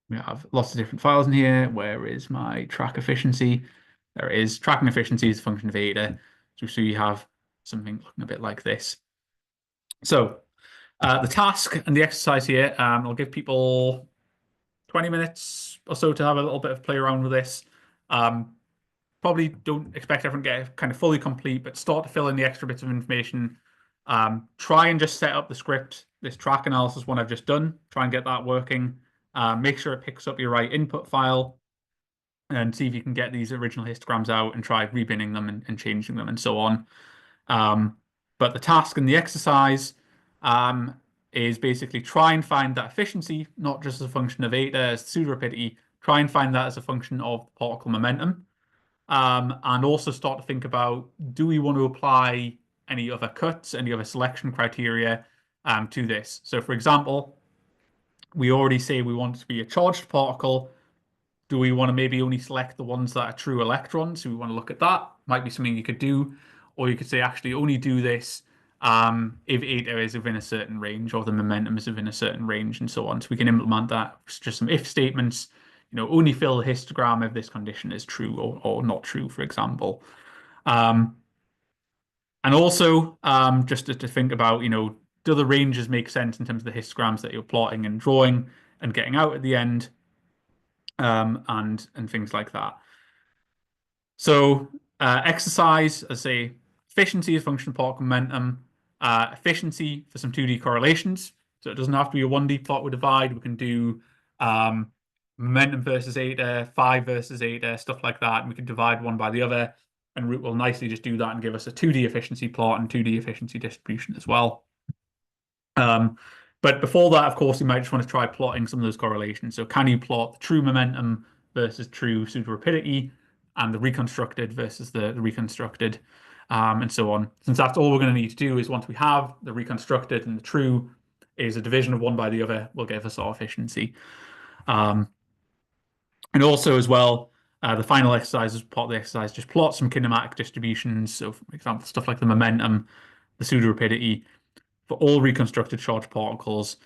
We have lots of different files in here. Where is my track efficiency? There it is. Tracking efficiency is a function of eta. So you have something looking a bit like this. So the task and the exercise here, I'll give people 20 minutes or so to have a little bit of play around with this. Probably don't expect everyone to get kind of fully complete, but start to fill in the extra bits of information Try and just set up the script, this track analysis one I've just done, try and get that working. Make sure it picks up your right input file and see if you can get these original histograms out and try rebinning them and changing them and so on. But the task and the exercise is basically try and find that efficiency, not just as a function of eta, as pseudo rapidity, try and find that as a function of particle momentum. And also start to think about, do we want to apply any other cuts, any other selection criteria to this? So for example, we already say we want it to be a charged particle. Do we want to maybe only select the ones that are true electrons? So we want to look at that. Might be something you could do. Or you could say actually only do this if eta is within a certain range or the momentum is within a certain range and so on. So we can implement that. It's just some if statements, only fill the histogram if this condition is true or not true, for example. And also just to think about, do the ranges make sense in terms of the histograms that you're plotting and drawing and getting out at the end, and things like that. So exercise, as I say, efficiency is a function of particle momentum, efficiency for some 2D correlations. So it doesn't have to be a 1D plot with divide. We can do momentum versus eta, phi versus eta, stuff like that. And we can divide one by the other, and Root will nicely just do that and give us a 2D efficiency plot and 2D efficiency distribution as well. But before that, of course, you might just want to try plotting some of those correlations. So can you plot the true momentum versus true pseudo rapidity, and the reconstructed versus the reconstructed, and so on. Since that's all we're going to need to do is once we have the reconstructed and the true is a division of one by the other, will give us our efficiency. And also as well, the final exercise is part of the exercise, just plot some kinematic distributions. So for example, stuff like the momentum, the pseudo rapidity for all reconstructed charged particles,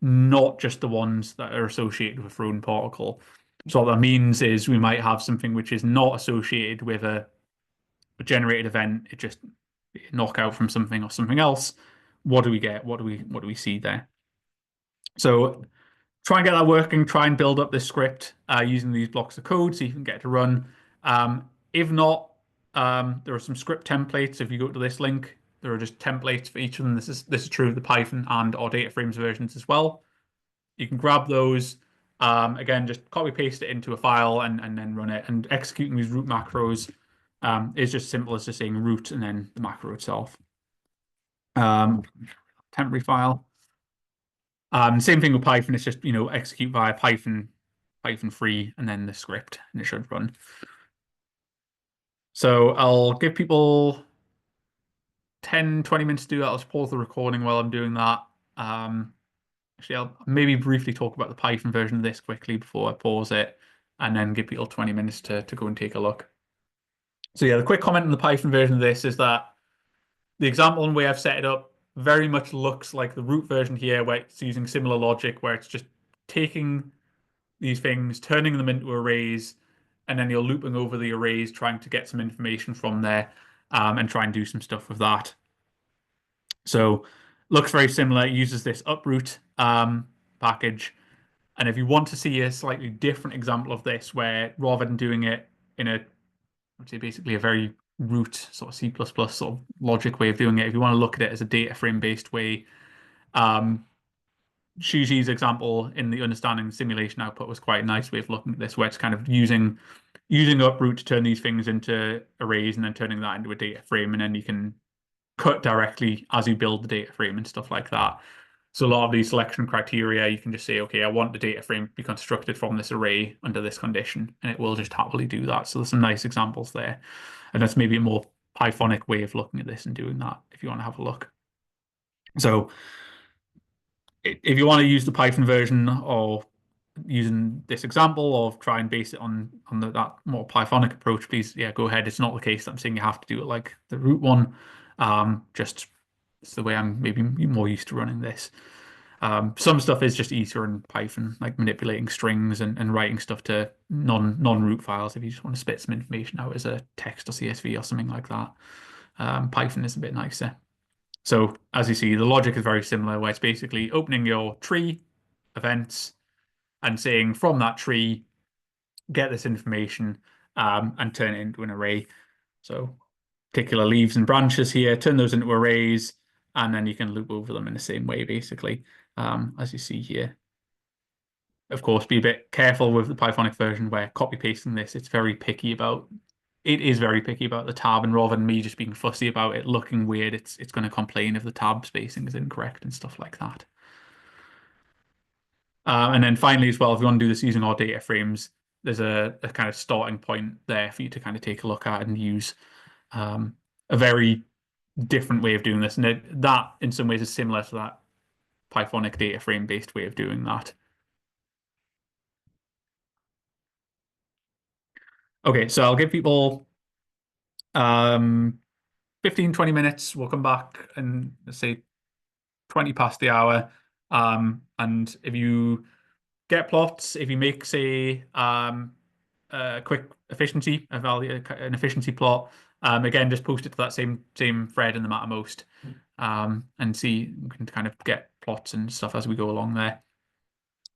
not just the ones that are associated with a thrown particle. So what that means is we might have something which is not associated with a generated event. It just knockout from something or something else. What do we get? What do we see there? So try and get that working. Try and build up this script using these blocks of code so you can get it to run. If not, there are some script templates. If you go to this link, there are just templates for each of them. This is true of the Python and our data frames versions as well. You can grab those. Again, just copy paste it into a file and then run it. And executing these root macros is just simple as just saying root and then the macro itself. Temporary file. Same thing with Python. It's just execute via Python free and then the script, and it should run. So I'll give people 10-20 minutes to do that. I'll just pause the recording while I'm doing that. Actually, I'll maybe briefly talk about the Python version of this quickly before I pause it, and then give people 20 minutes to go and take a look. So yeah, the quick comment on the Python version of this is that the example and way I've set it up very much looks like the root version here, where it's using similar logic, where it's just taking these things, turning them into arrays, and then you're looping over the arrays, trying to get some information from there, and try and do some stuff with that. So looks very similar. It uses this uproot package. And if you want to see a slightly different example of this, where rather than doing it in I'd say basically a very root sort of C++ sort of logic way of doing it, if you want to look at it as a data frame based way, Shuji's example in the understanding simulation output was quite a nice way of looking at this, where it's kind of using uproot to turn these things into arrays and then turning that into a data frame, and then you can cut directly as you build the data frame and stuff like that. So a lot of these selection criteria, you can just say, okay, I want the data frame to be constructed from this array under this condition, and it will just happily do that. So there's some nice examples there. And that's maybe a more Pythonic way of looking at this and doing that if you want to have a look. So if you want to use the Python version or using this example or try and base it on that more Pythonic approach, please, yeah, go ahead. It's not the case that I'm saying you have to do it like the root one. Just it's the way I'm maybe more used to running this. Some stuff is just easier in Python, like manipulating strings and writing stuff to non-root files if you just want to spit some information out as a text or CSV or something like that. Python is a bit nicer. So as you see, the logic is very similar, where it's basically opening your tree events and saying from that tree, get this information and turn it into an array. So particular leaves and branches here, turn those into arrays, and then you can loop over them in the same way, basically, as you see here. Of course, be a bit careful with the Pythonic version where copy pasting this, it is very picky about the tab, and rather than me just being fussy about it looking weird, it's going to complain if the tab spacing is incorrect and stuff like that. And then finally as well, if you want to do this using our data frames, there's a kind of starting point there for you to kind of take a look at and use a very different way of doing this. And that in some ways is similar to that Pythonic data frame based way of doing that. Okay, so I'll give people 15, 20 minutes. We'll come back and let's say 20 past the hour. And if you get plots, if you make, say, a quick efficiency, an efficiency plot, again, just post it to that same thread in the Mattermost, and see, we can kind of get plots and stuff as we go along there.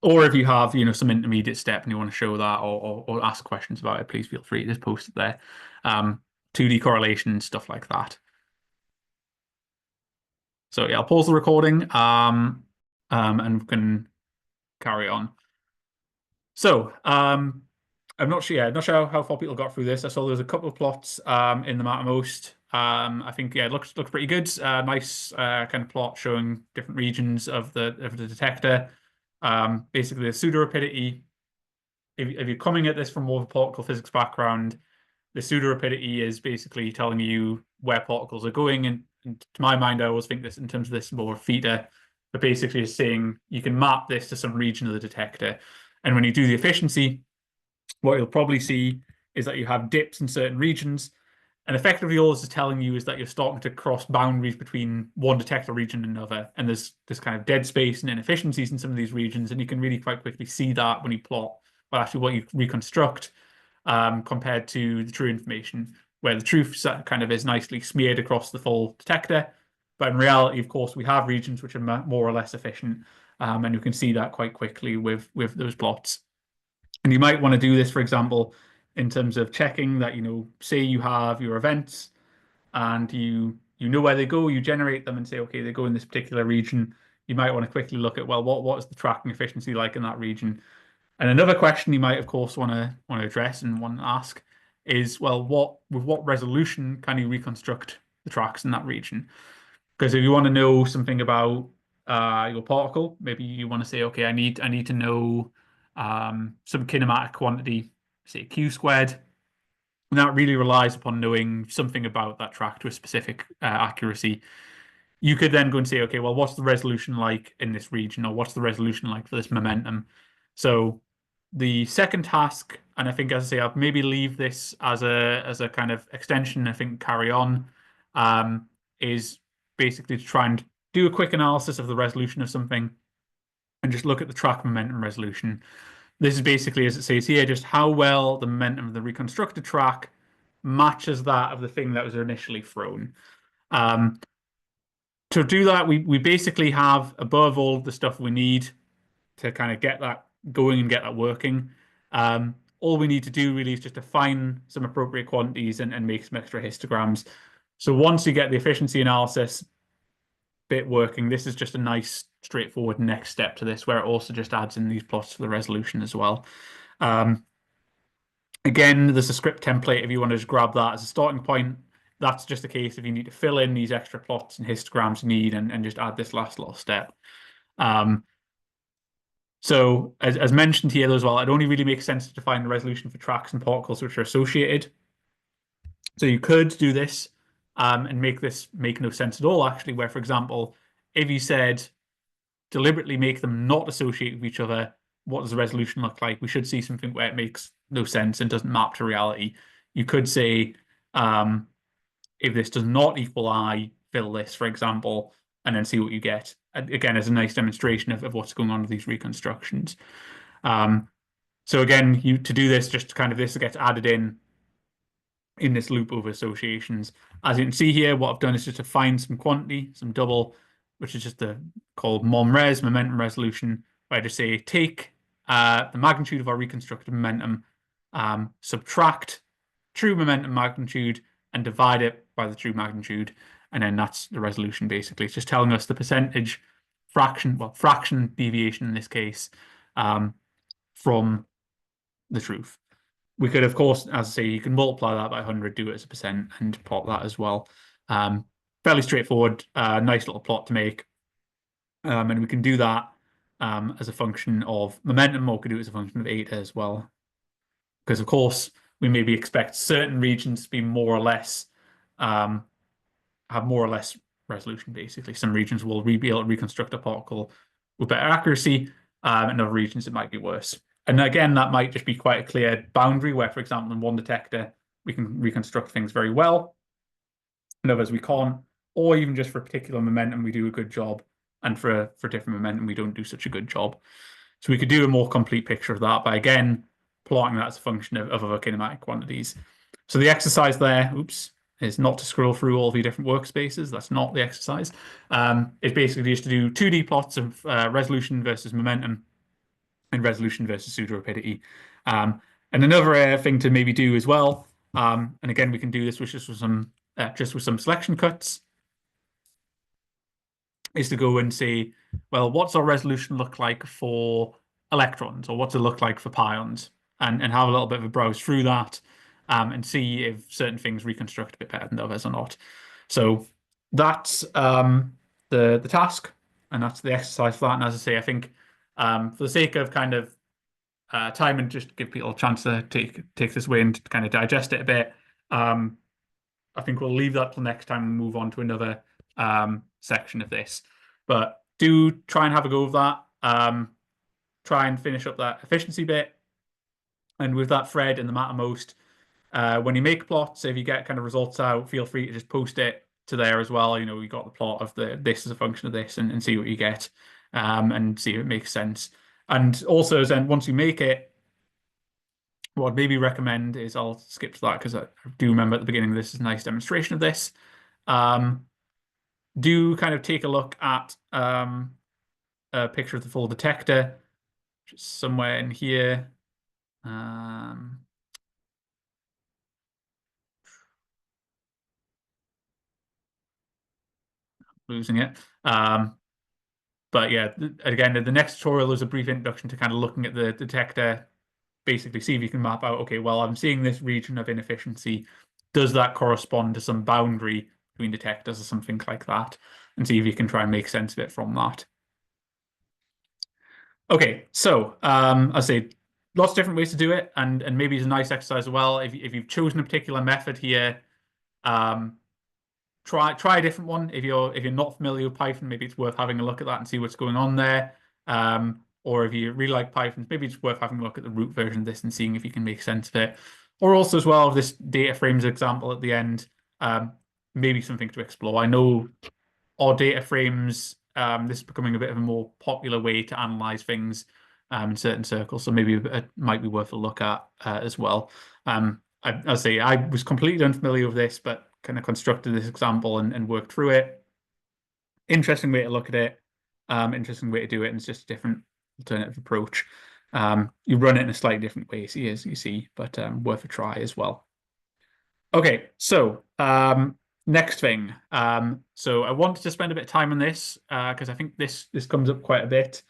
Or if you have, some intermediate step and you want to show that or ask questions about it, please feel free to just post it there. 2D correlation, stuff like that. So yeah, I'll pause the recording, and we can carry on. So I'm not sure how far people got through this. I saw there was a couple of plots in the Mattermost. I think it looks pretty good. Nice kind of plot showing different regions of the detector. Basically, the pseudo rapidity. If you're coming at this from more of a particle physics background, the pseudo rapidity is basically telling you where particles are going. And to my mind, I always think this in terms of this more theta, but basically is saying you can map this to some region of the detector. And when you do the efficiency, what you'll probably see is that you have dips in certain regions. And effectively, all this is telling you is that you're starting to cross boundaries between one detector region and another. And there's this kind of dead space and inefficiencies in some of these regions. And you can really quite quickly see that when you plot, well, actually what you reconstruct compared to the true information, where the truth kind of is nicely smeared across the full detector. But in reality, of course, we have regions which are more or less efficient. And you can see that quite quickly with those plots. And you might want to do this, for example, in terms of checking that, say you have your events and you know where they go, you generate them and say, okay, they go in this particular region. You might want to quickly look at, well, what is the tracking efficiency like in that region? And another question you might, of course, want to address and want to ask is, well, with what resolution can you reconstruct the tracks in that region? Because if you want to know something about your particle, maybe you want to say, okay, I need to know some kinematic quantity, say q squared. And that really relies upon knowing something about that track to a specific accuracy. You could then go and say, okay, well, what's the resolution like in this region, or what's the resolution like for this momentum? So the second task, and I think, as I say, I'll maybe leave this as a kind of extension, I think carry on, is basically to try and do a quick analysis of the resolution of something and just look at the track momentum resolution. This is basically, as it says here, just how well the momentum of the reconstructed track matches that of the thing that was initially thrown. To do that, we basically have above all the stuff we need to kind of get that going and get that working. All we need to do really is just define some appropriate quantities and make some extra histograms. So once you get the efficiency analysis bit working, this is just a nice straightforward next step to this, where it also just adds in these plots for the resolution as well. Again, there's a script template if you want to just grab that as a starting point. That's just a case if you need to fill in these extra plots and histograms you need and just add this last little step. So as mentioned here as well, it only really makes sense to define the resolution for tracks and particles which are associated. So you could do this and make this make no sense at all, actually, where, for example, if you said deliberately make them not associate with each other, what does the resolution look like? We should see something where it makes no sense and doesn't map to reality. You could say, if this does not equal I, fill this, for example, and then see what you get. Again, as a nice demonstration of what's going on with these reconstructions. So again, to do this, just kind of this gets added in this loop over associations. As you can see here, what I've done is just to find some quantity, some double, which is just called momres, momentum resolution, where I just say take the magnitude of our reconstructed momentum, subtract true momentum magnitude, and divide it by the true magnitude. and then that's the resolution basically. It's just telling us the percentage fraction deviation in this case from the truth. We could, of course, as I say, you can multiply that by 100, do it as a percent, and plot that as well. Fairly straightforward, nice little plot to make. And we can do that as a function of momentum, or we could do it as a function of eta as well. Because, of course, we maybe expect certain regions to be more or less, have more or less resolution, basically. Some regions will be able to reconstruct a particle with better accuracy, and other regions it might be worse. And again, that might just be quite a clear boundary where, for example, in one detector, we can reconstruct things very well, in others we can't, or even just for a particular momentum, we do a good job, and for different momentum, we don't do such a good job. So we could do a more complete picture of that by, again, plotting that as a function of other kinematic quantities. So the exercise there, is not to scroll through all the different workspaces. That's not the exercise. It's basically just to do 2D plots of resolution versus momentum and resolution versus pseudo-rapidity. And another thing to maybe do as well, and again, we can do this just with some selection cuts, is to go and say, well, what's our resolution look like for electrons, or what's it look like for pions, and have a little bit of a browse through that, and see if certain things reconstruct a bit better than others or not. So that's the task, and that's the exercise for that. And as I say, I think for the sake of kind of time and just give people a chance to take this away and kind of digest it a bit, I think we'll leave that till next time and move on to another section of this. But do try and have a go of that. Try and finish up that efficiency bit. And with that thread in the Mattermost, when you make plots, if you get kind of results out, feel free to just post it to there as well. You know, we got the plot of this as a function of this, and see what you get, and see if it makes sense. And also, then once you make it, what I'd maybe recommend is, I'll skip to that because I do remember at the beginning this is a nice demonstration of this. Do kind of take a look at a picture of the full detector, just somewhere in here. Losing it. But yeah, again, the next tutorial is a brief introduction to kind of looking at the detector, basically see if you can map out, okay, well, I'm seeing this region of inefficiency. Does that correspond to some boundary between detectors or something like that? And see if you can try and make sense of it from that. Okay, so I say lots of different ways to do it, and maybe it's a nice exercise as well. If you've chosen a particular method here, try a different one. If you're not familiar with Python, maybe it's worth having a look at that and see what's going on there. Or if you really like Python, maybe it's worth having a look at the root version of this and seeing if you can make sense of it. Or also as well, this data frames example at the end, maybe something to explore. I know our data frames, this is becoming a bit of a more popular way to analyze things in certain circles, so maybe it might be worth a look at as well. I'll say I was completely unfamiliar with this, but kind of constructed this example and worked through it. Interesting way to look at it, interesting way to do it, and it's just a different alternative approach. You run it in a slightly different way, as you see, but worth a try as well. Okay, so next thing. So I wanted to spend a bit of time on this because I think this comes up quite a bit.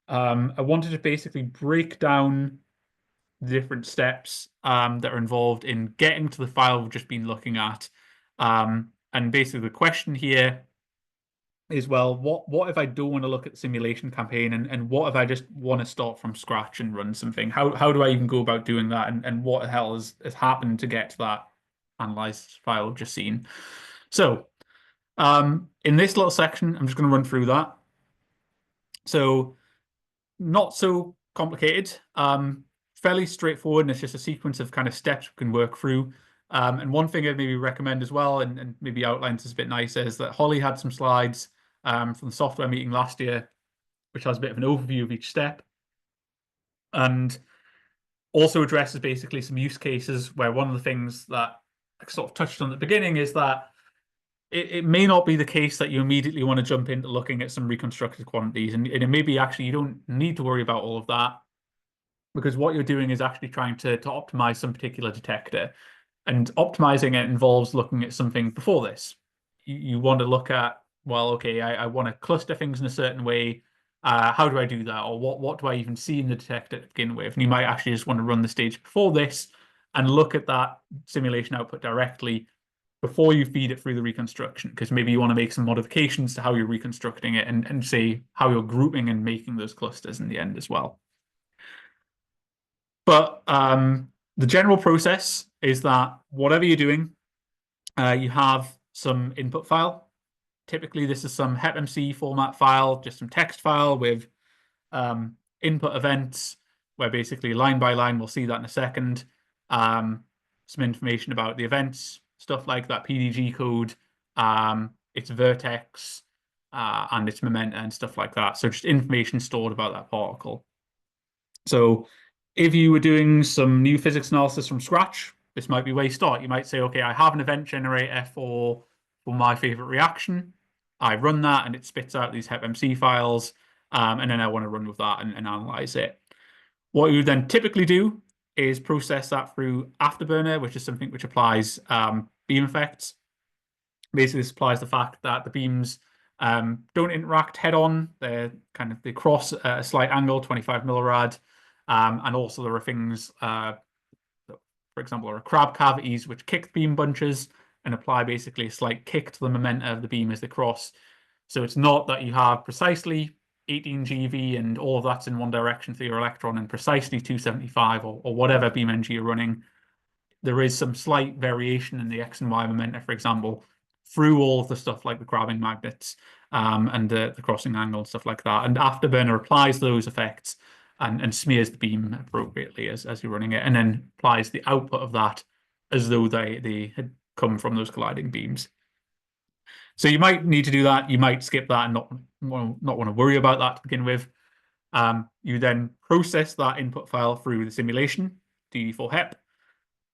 I wanted to basically break down the different steps that are involved in getting to the file we've just been looking at. And basically the question here is, well, what if I don't want to look at the simulation campaign, and what if I just want to start from scratch and run something? How do I even go about doing that? And what the hell has happened to get to that analyzed file we've just seen? So in this little section, I'm just going to run through that. So not so complicated, fairly straightforward, and it's just a sequence of kind of steps we can work through. And one thing I'd maybe recommend as well, and maybe outlines this a bit nicer, is that Holly had some slides from the software meeting last year, which has a bit of an overview of each step, and also addresses basically some use cases where one of the things that I sort of touched on at the beginning is that it may not be the case that you immediately want to jump into looking at some reconstructed quantities, and it may be actually you don't need to worry about all of that, because what you're doing is actually trying to optimize some particular detector. And optimizing it involves looking at something before this. you want to look at, well, okay, I want to cluster things in a certain way. How do I do that? Or what do I even see in the detector to begin with? And you might actually just want to run the stage before this and look at that simulation output directly before you feed it through the reconstruction, because maybe you want to make some modifications to how you're reconstructing it and say how you're grouping and making those clusters in the end as well. But the general process is that whatever you're doing, you have some input file. Typically, this is some HepMC format file, just some text file with input events, where basically line by line, we'll see that in a second. Some information about the events, stuff like that PDG code, its vertex, and its momenta and stuff like that. So just information stored about that particle. So if you were doing some new physics analysis from scratch, this might be where you start. You might say, okay, I have an event generator for my favorite reaction. I run that and it spits out these HepMC files, and then I want to run with that and analyze it. What you would then typically do is process that through Afterburner, which is something which applies beam effects. Basically, this applies the fact that the beams don't interact head-on. They cross at a slight angle, 25 millirad. And also there are things, for example, there are crab cavities which kick beam bunches and apply basically a slight kick to the momenta of the beam as they cross. So it's not that you have precisely 18 GeV and all of that's in one direction for your electron and precisely 275 or whatever beam energy you're running. There is some slight variation in the X and Y momenta, for example, through all of the stuff like the grabbing magnets and the crossing angle and stuff like that. And Afterburner applies those effects and smears the beam appropriately as you're running it, and then applies the output of that as though they had come from those colliding beams. So you might need to do that. You might skip that and not want to worry about that to begin with. You then process that input file through the simulation, DD4HEP.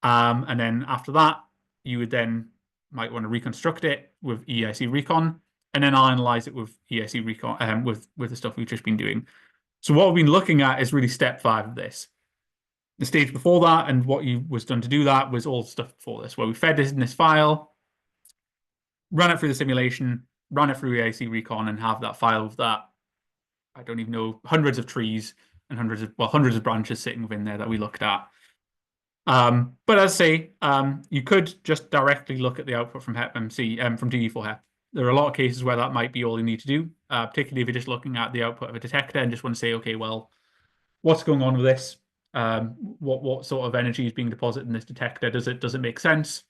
And then after that, you would then might want to reconstruct it with EIC Recon, and then analyze it with EIC Recon, with the stuff we've just been doing. So what we've been looking at is really step 5 of this. The stage before that and what was done to do that was all stuff before this, where we fed this in this file, run it through the simulation, run it through EIC Recon, and have that file with that, I don't even know, hundreds of trees and hundreds of branches sitting within there that we looked at. But as I say, you could just directly look at the output from HepMC, from DD4HEP. There are a lot of cases where that might be all you need to do, particularly if you're just looking at the output of a detector and just want to say, okay, well, what's going on with this? What sort of energy is being deposited in this detector? Does it make sense?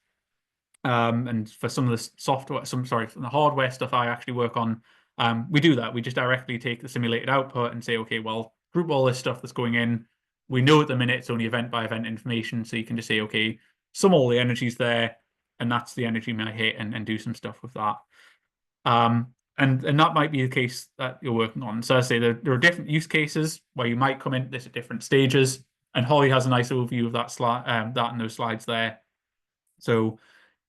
And for some of the software, from the hardware stuff I actually work on, we do that. We just directly take the simulated output and say, okay, well, group all this stuff that's going in. We know at the minute it's only event by event information, so you can just say, okay, sum all the energies there, and that's the energy might hit, and do some stuff with that. And that might be the case that you're working on. So I say there are different use cases where you might come into this at different stages, and Holly has a nice overview of that slide, that and those slides there. So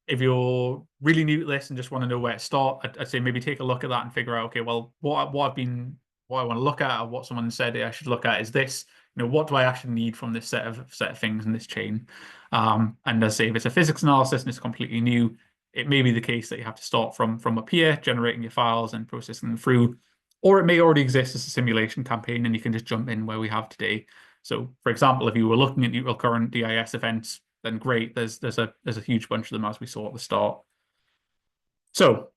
if you're really new to this and just want to know where to start, I'd say maybe take a look at that and figure out, okay, well, what I want to look at, or what someone said I should look at is this. You know, what do I actually need from this set of things in this chain? And as I say, if it's a physics analysis and it's completely new, it may be the case that you have to start from up here, generating your files and processing them through, or it may already exist as a simulation campaign and you can just jump in where we have today. So, for example, if you were looking at neutral current DIS events, then great. There's a huge bunch of them as we saw at the start. So,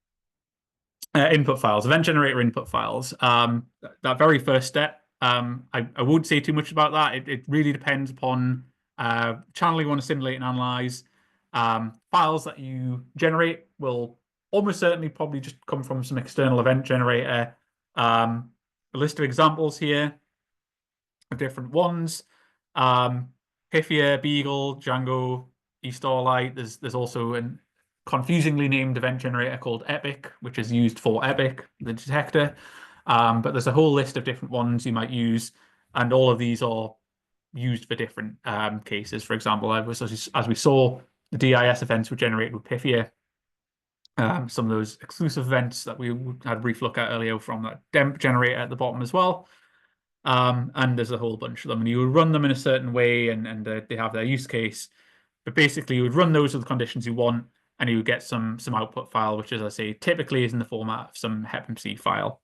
input files, event generator input files. That very first step. I won't say too much about that. It really depends upon channel you want to simulate and analyze. Files that you generate will almost certainly probably just come from some external event generator. A list of examples here of different ones. Pythia, Beagle, Django, eStarlight. There's also a confusingly named event generator called Epic, which is used for Epic, the detector. But there's a whole list of different ones you might use, and all of these are used for different cases. For example, as we saw, the DIS events were generated with Pythia. Some of those exclusive events that we had a brief look at earlier from that DEMP generator at the bottom as well. And there's a whole bunch of them, and you would run them in a certain way, and they have their use case. But basically, you would run those with the conditions you want, and you get some output file, which, as I say, typically is in the format of some HepMC file.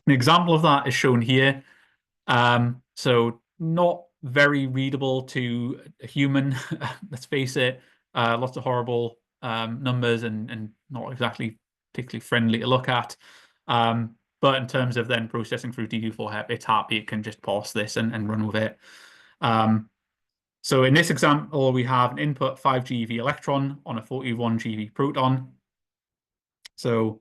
An example of that is shown here. So not very readable to a human, let's face it. Lots of horrible numbers and not exactly particularly friendly to look at. But in terms of then processing through DD4HEP, it's happy. It can just parse this and run with it. So in this example, we have an input 5 GeV electron on a 41 GeV proton. So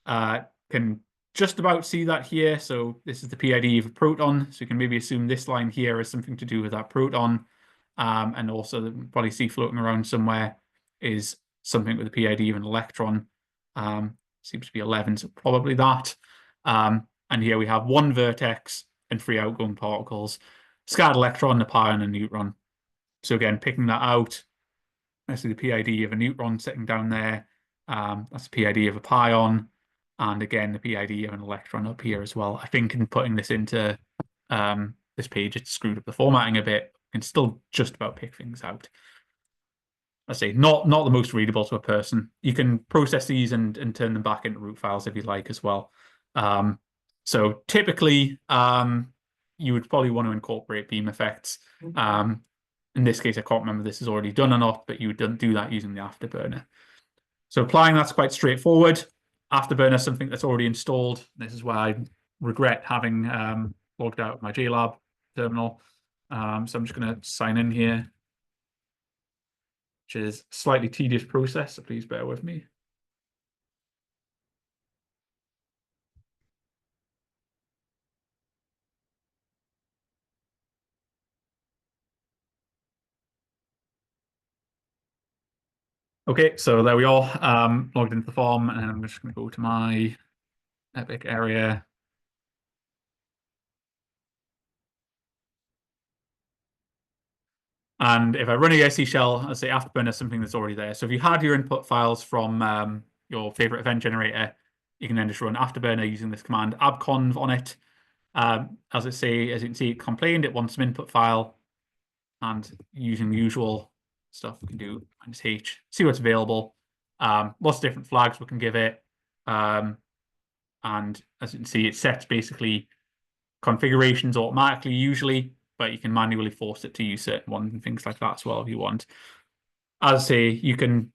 can just about see that here. So this is the PID of a proton. So you can maybe assume this line here is something to do with that proton. And also probably see floating around somewhere is something with the PID of an electron. Seems to be 11, so probably that. And here we have one vertex and 3 outgoing particles, scattered electron, a pion, and a neutron. So again, picking that out, I see the PID of a neutron sitting down there. That's the PID of a pion. And again, the PID of an electron up here as well. I think in putting this into this page, it's screwed up the formatting a bit. You can still just about pick things out. I say not the most readable to a person. You can process these and turn them back into root files if you like as well. So typically, you would probably want to incorporate beam effects. In this case, I can't remember if this is already done or not, but you would do that using the Afterburner. So applying that's quite straightforward. Afterburner is something that's already installed. This is why I regret having logged out of my JLab terminal. So I'm just going to sign in here, which is a slightly tedious process, so please bear with me. Okay, so there we are, logged into the farm, and I'm just going to go to my Epic area. And if I run a EIC shell, I'll say Afterburner is something that's already there. So if you had your input files from your favorite event generator, you can then just run Afterburner using this command abconv on it. As you can see, it complained, it wants some input file, and using the usual stuff we can do -h, see what's available. Lots of different flags we can give it. And as you can see, it sets basically configurations automatically usually, but you can manually force it to use certain ones and things like that as well if you want. As I say, you can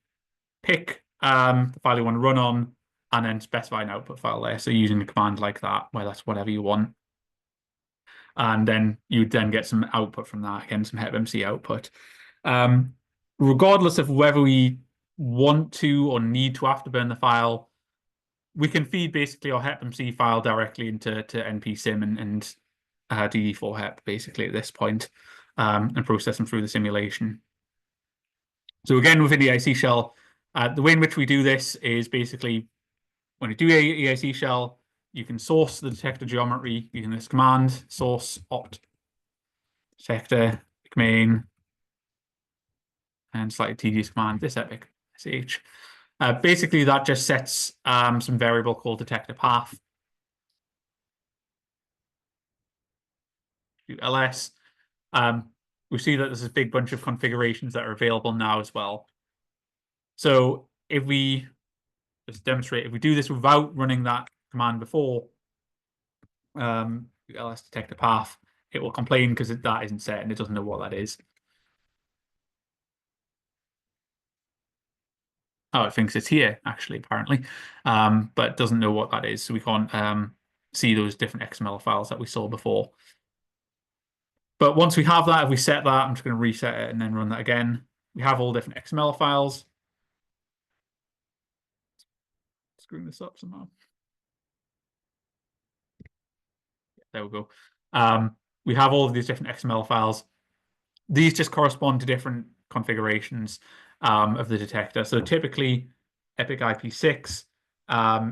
pick the file you want to run on and then specify an output file there. So using a command like that, where that's whatever you want. And then you'd then get some output from that, again, some HepMC output. Regardless of whether we want to or need to afterburn the file, we can feed basically our HepMC file directly into NPSim and DD4HEP basically at this point, and process them through the simulation. So again, within the EIC shell, the way in which we do this is basically when you do a EIC shell, you can source the detector geometry using this command, source opt detector main, and slightly tedious command, this epic sh. Basically, that just sets some variable called detector path. Do ls. We see that there's a big bunch of configurations that are available now as well. So if we just demonstrate, if we do this without running that command before, ls detector path, it will complain because that isn't set and it doesn't know what that is. Oh, it thinks it's here, actually, apparently, but doesn't know what that is. So we can't see those different XML files that we saw before. But once we have that, if we set that, I'm just going to reset it and then run that again. We have all different XML files. Screwing this up somehow. There we go. We have all of these different XML files. These just correspond to different configurations of the detector. So typically, Epic IP6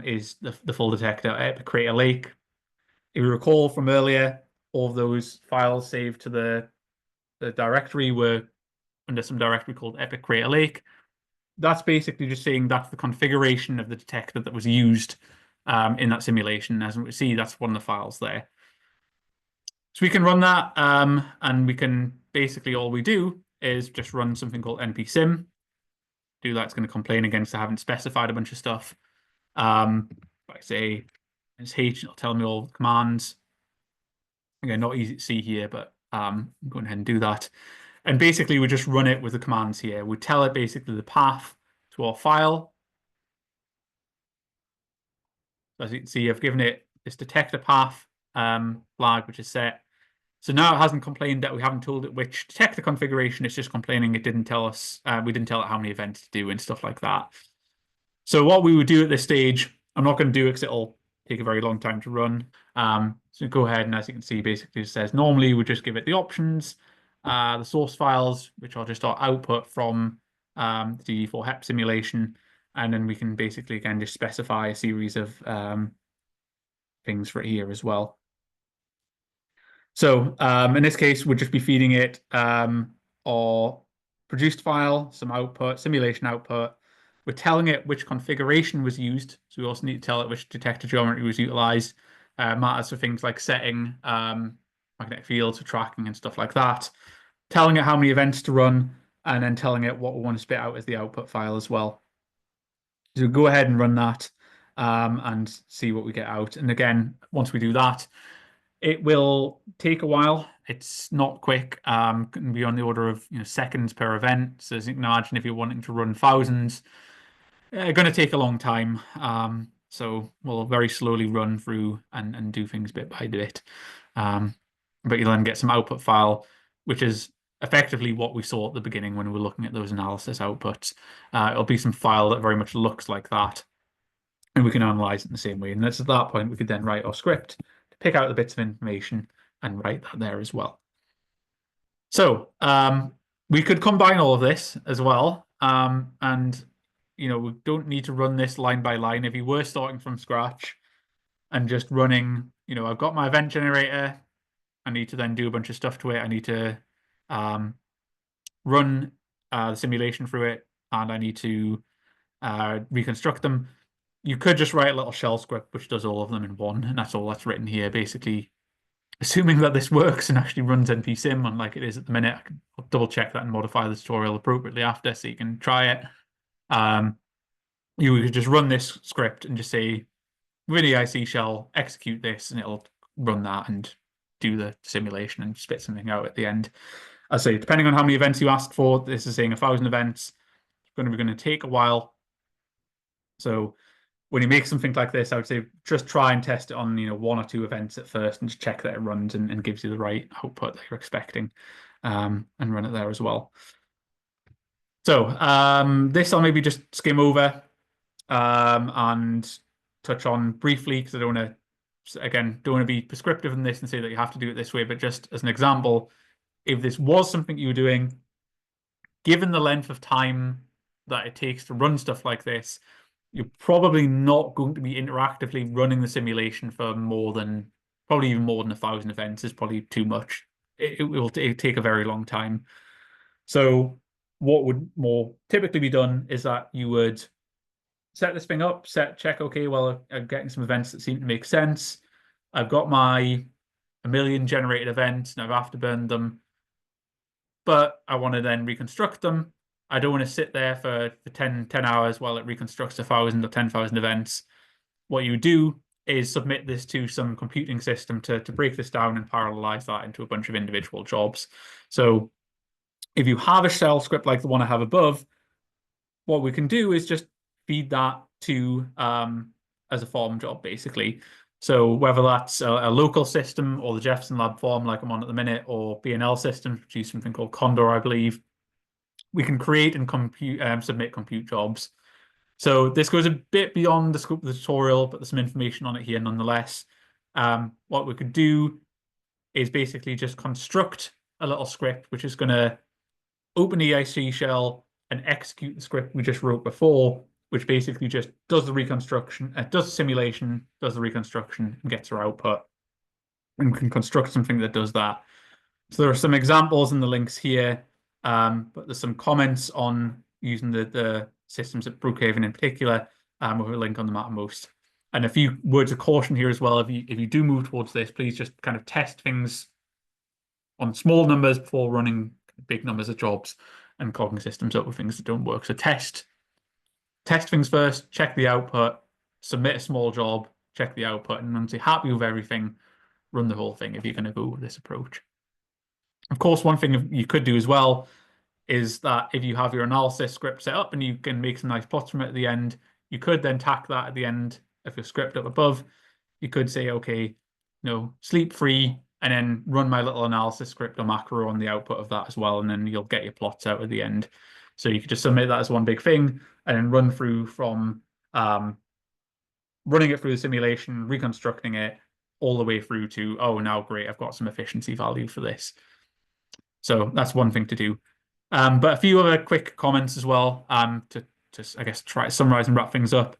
is the full detector. Epic Crater Lake. If you recall from earlier, all of those files saved to the directory were under some directory called Epic Crater Lake. That's basically just saying that's the configuration of the detector that was used in that simulation. As we see, that's one of the files there. So we can run that, and we can basically all we do is just run something called npsim. do that, it's going to complain again because I haven't specified a bunch of stuff. If I say sh, it'll tell me all the commands. Again, not easy to see here, but I'm going ahead and do that. And basically, we just run it with the commands here. We tell it basically the path to our file. As you can see, I've given it this detector path flag, which is set. So now it hasn't complained that we haven't told it which detector configuration. It's just complaining it didn't tell us, we didn't tell it how many events to do and stuff like that. So what we would do at this stage, I'm not going to do it because it'll take a very long time to run. So go ahead and, as you can see, basically it says normally we just give it the options, the source files, which are just our output from the DD4-HEP simulation. And then we can basically, again, just specify a series of things for it here as well. So in this case, we'll just be feeding it our produced file, some output, simulation output. We're telling it which configuration was used. So we also need to tell it which detector geometry was utilized. Matters for things like setting magnetic fields for tracking and stuff like that. Telling it how many events to run, and then telling it what we want to spit out as the output file as well. So go ahead and run that and see what we get out. And again, once we do that, it will take a while. It's not quick. Can be on the order of seconds per event. So as you can imagine, if you're wanting to run thousands, going to take a long time. So we'll very slowly run through and do things bit by bit. But you'll then get some output file, which is effectively what we saw at the beginning when we were looking at those analysis outputs. It'll be some file that very much looks like that. And we can analyze it in the same way. And that's at that point, we could then write our script to pick out the bits of information and write that there as well. So we could combine all of this as well. And we don't need to run this line by line. If you were starting from scratch and just running, I've got my event generator. I need to then do a bunch of stuff to it. I need to run the simulation through it, and I need to reconstruct them. You could just write a little shell script which does all of them in one, and that's all that's written here, basically. Assuming that this works and actually runs npsim, unlike it is at the minute, I'll double check that and modify the tutorial appropriately after so you can try it. You could just run this script and just say, with EIC shell, execute this, and it'll run that and do the simulation and spit something out at the end. I say, depending on how many events you ask for, this is saying 1,000 events. It's going to take a while. So when you make something like this, I would say just try and test it on 1 or 2 events at first and just check that it runs and gives you the right output that you're expecting, and run it there as well. So this I'll maybe just skim over and touch on briefly, because I don't want to be prescriptive in this and say that you have to do it this way, but just as an example, if this was something you were doing, given the length of time that it takes to run stuff like this, you're probably not going to be interactively running the simulation for probably even more than 1,000 events is probably too much. It will take a very long time. So what would more typically be done is that you would set this thing up, check, okay, well, I'm getting some events that seem to make sense. I've got my 1 million generated events, and I've afterburned them, but I want to then reconstruct them. I don't want to sit there for 10 hours while it reconstructs 1,000 or 10,000 events. What you do is submit this to some computing system to break this down and parallelize that into a bunch of individual jobs. So if you have a shell script like the one I have above, what we can do is just feed that to as a form job, basically. So whether that's a local system or the Jefferson Lab form like I'm on at the minute, or BNL systems, which use something called Condor, I believe, we can create and submit compute jobs. So this goes a bit beyond the scope of the tutorial, but there's some information on it here nonetheless. What we could do is basically just construct a little script, which is going to open the EIC shell and execute the script we just wrote before, which basically just does the reconstruction, does the simulation, does the reconstruction, and gets our output. And we can construct something that does that. So there are some examples in the links here, but there's some comments on using the systems at Brookhaven in particular, with a link on the Mattermost. And a few words of caution here as well. If you do move towards this, please just kind of test things on small numbers before running big numbers of jobs. and clogging systems up with things that don't work. So test things first, check the output, submit a small job, check the output, and once you're happy with everything, run the whole thing if you're going to go with this approach. Of course, one thing you could do as well is that if you have your analysis script set up and you can make some nice plots from it at the end, you could then tack that at the end of your script up above. You could say, okay, sleep free, and then run my little analysis script or macro on the output of that as well, and then you'll get your plots out at the end. So you could just submit that as one big thing and then run through from running it through the simulation, reconstructing it, all the way through to, oh, now great, I've got some efficiency value for this. So that's one thing to do. But a few other quick comments as well to I guess, try to summarize and wrap things up.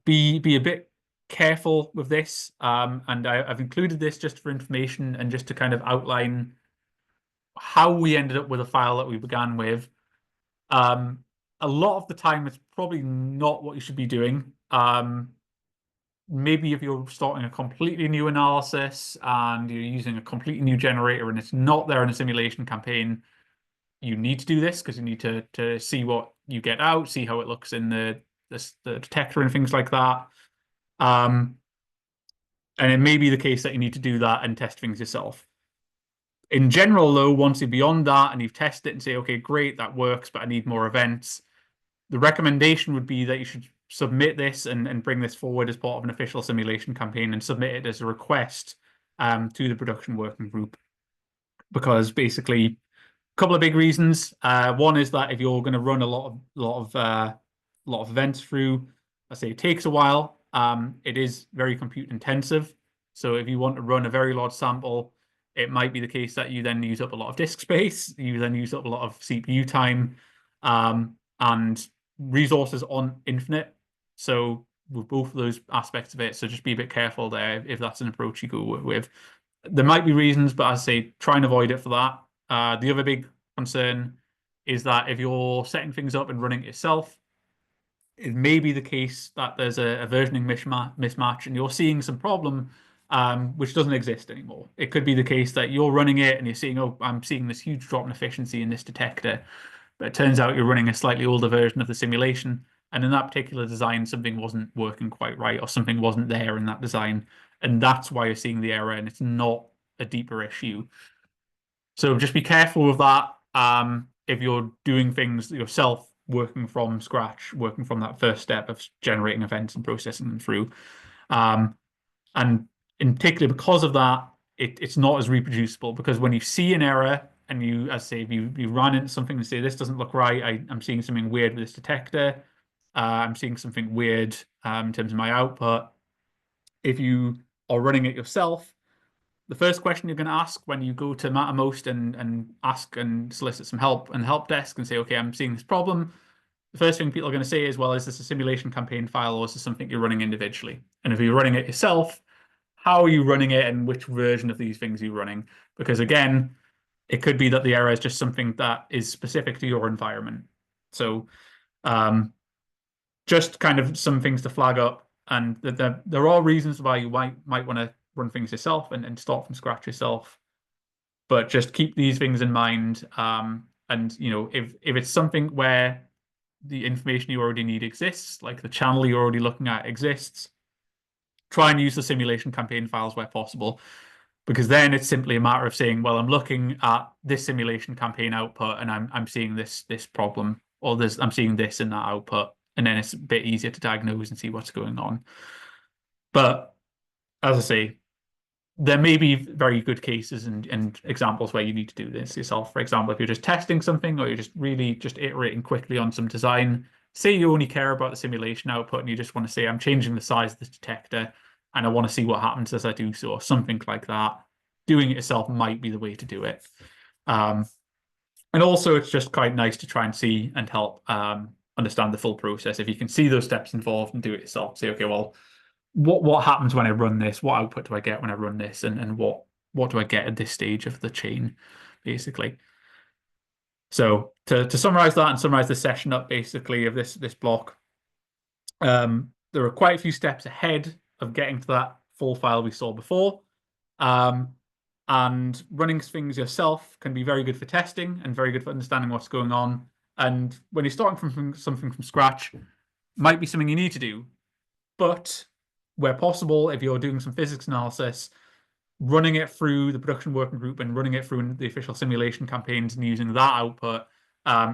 Be a bit careful with this, and I've included this just for information and just to kind of outline how we ended up with a file that we began with. A lot of the time, it's probably not what you should be doing. Maybe if you're starting a completely new analysis and you're using a completely new generator and it's not there in a simulation campaign, you need to do this because you need to see what you get out, see how it looks in the detector and things like that. And it may be the case that you need to do that and test things yourself. In general, though, once you're beyond that and you've tested it and say, okay, great, that works, but I need more events, the recommendation would be that you should submit this and bring this forward as part of an official simulation campaign and submit it as a request to the production working group. Because basically, a couple of big reasons. One is that if you're going to run a lot of events through, I say it takes a while. It is very compute intensive. So if you want to run a very large sample, it might be the case that you then use up a lot of disk space. You then use up a lot of CPU time, and resources aren't infinite. So with both of those aspects of it, so just be a bit careful there if that's an approach you go with. There might be reasons, but I say try and avoid it for that. The other big concern is that if you're setting things up and running it yourself, it may be the case that there's a versioning mismatch and you're seeing some problem which doesn't exist anymore. It could be the case that you're running it and you're seeing, oh, I'm seeing this huge drop in efficiency in this detector, but it turns out you're running a slightly older version of the simulation, and in that particular design, something wasn't working quite right or something wasn't there in that design, and that's why you're seeing the error, and it's not a deeper issue. So just be careful with that. If you're doing things yourself, working from scratch, working from that first step of generating events and processing them through. And in particular, because of that, it's not as reproducible, because when you see an error and you, as say, if you run into something and say, this doesn't look right, I'm seeing something weird with this detector, I'm seeing something weird in terms of my output. If you are running it yourself, the first question you're going to ask when you go to Mattermost and ask and solicit some help and help desk and say, okay, I'm seeing this problem, the first thing people are going to say is, well, is this a simulation campaign file or is this something you're running individually? And if you're running it yourself, how are you running it and which version of these things are you running? Because again, it could be that the error is just something that is specific to your environment. So just kind of some things to flag up, and there are reasons why you might want to run things yourself and start from scratch yourself, but just keep these things in mind. And if it's something where the information you already need exists, like the channel you're already looking at exists, try and use the simulation campaign files where possible, because then it's simply a matter of saying, well, I'm looking at this simulation campaign output and I'm seeing this problem, or I'm seeing this in that output, and then it's a bit easier to diagnose and see what's going on. But as I say, there may be very good cases and examples where you need to do this yourself. For example, if you're just testing something or you're just really just iterating quickly on some design, say you only care about the simulation output and you just want to say, I'm changing the size of this detector and I want to see what happens as I do so, or something like that. Doing it yourself might be the way to do it. And also, it's just quite nice to try and see and help understand the full process. If you can see those steps involved and do it yourself, say, okay, well, what happens when I run this? What output do I get when I run this? And what do I get at this stage of the chain, basically? So to summarize that and summarize the session up, basically, of this block, there are quite a few steps ahead of getting to that full file we saw before. And running things yourself can be very good for testing and very good for understanding what's going on. And when you're starting from something from scratch, might be something you need to do. But where possible, if you're doing some physics analysis, running it through the production working group and running it through the official simulation campaigns and using that output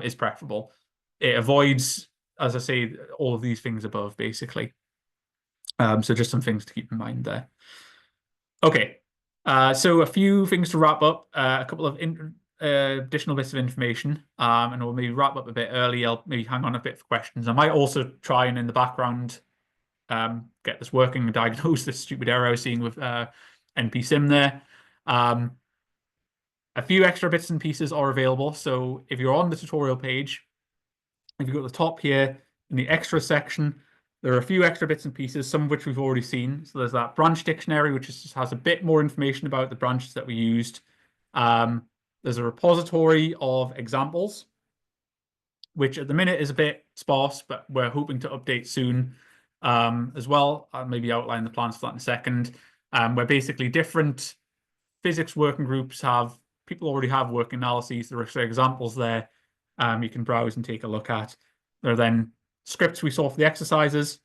is preferable. It avoids, as I say, all of these things above, basically. So just some things to keep in mind there. Okay, so a few things to wrap up, a couple of additional bits of information, and we'll maybe wrap up a bit early. I'll maybe hang on a bit for questions. I might also try and in the background get this working and diagnose this stupid error I was seeing with NPSim there. A few extra bits and pieces are available. So if you're on the tutorial page, if you go to the top here in the extra section, there are a few extra bits and pieces, some of which we've already seen. So there's that branch dictionary, which just has a bit more information about the branches that we used. There's a repository of examples, which at the minute is a bit sparse, but we're hoping to update soon as well. I'll maybe outline the plans for that in a second, where basically different physics working groups people already have working analyses. There are examples there you can browse and take a look at. There are then scripts we saw for the exercises.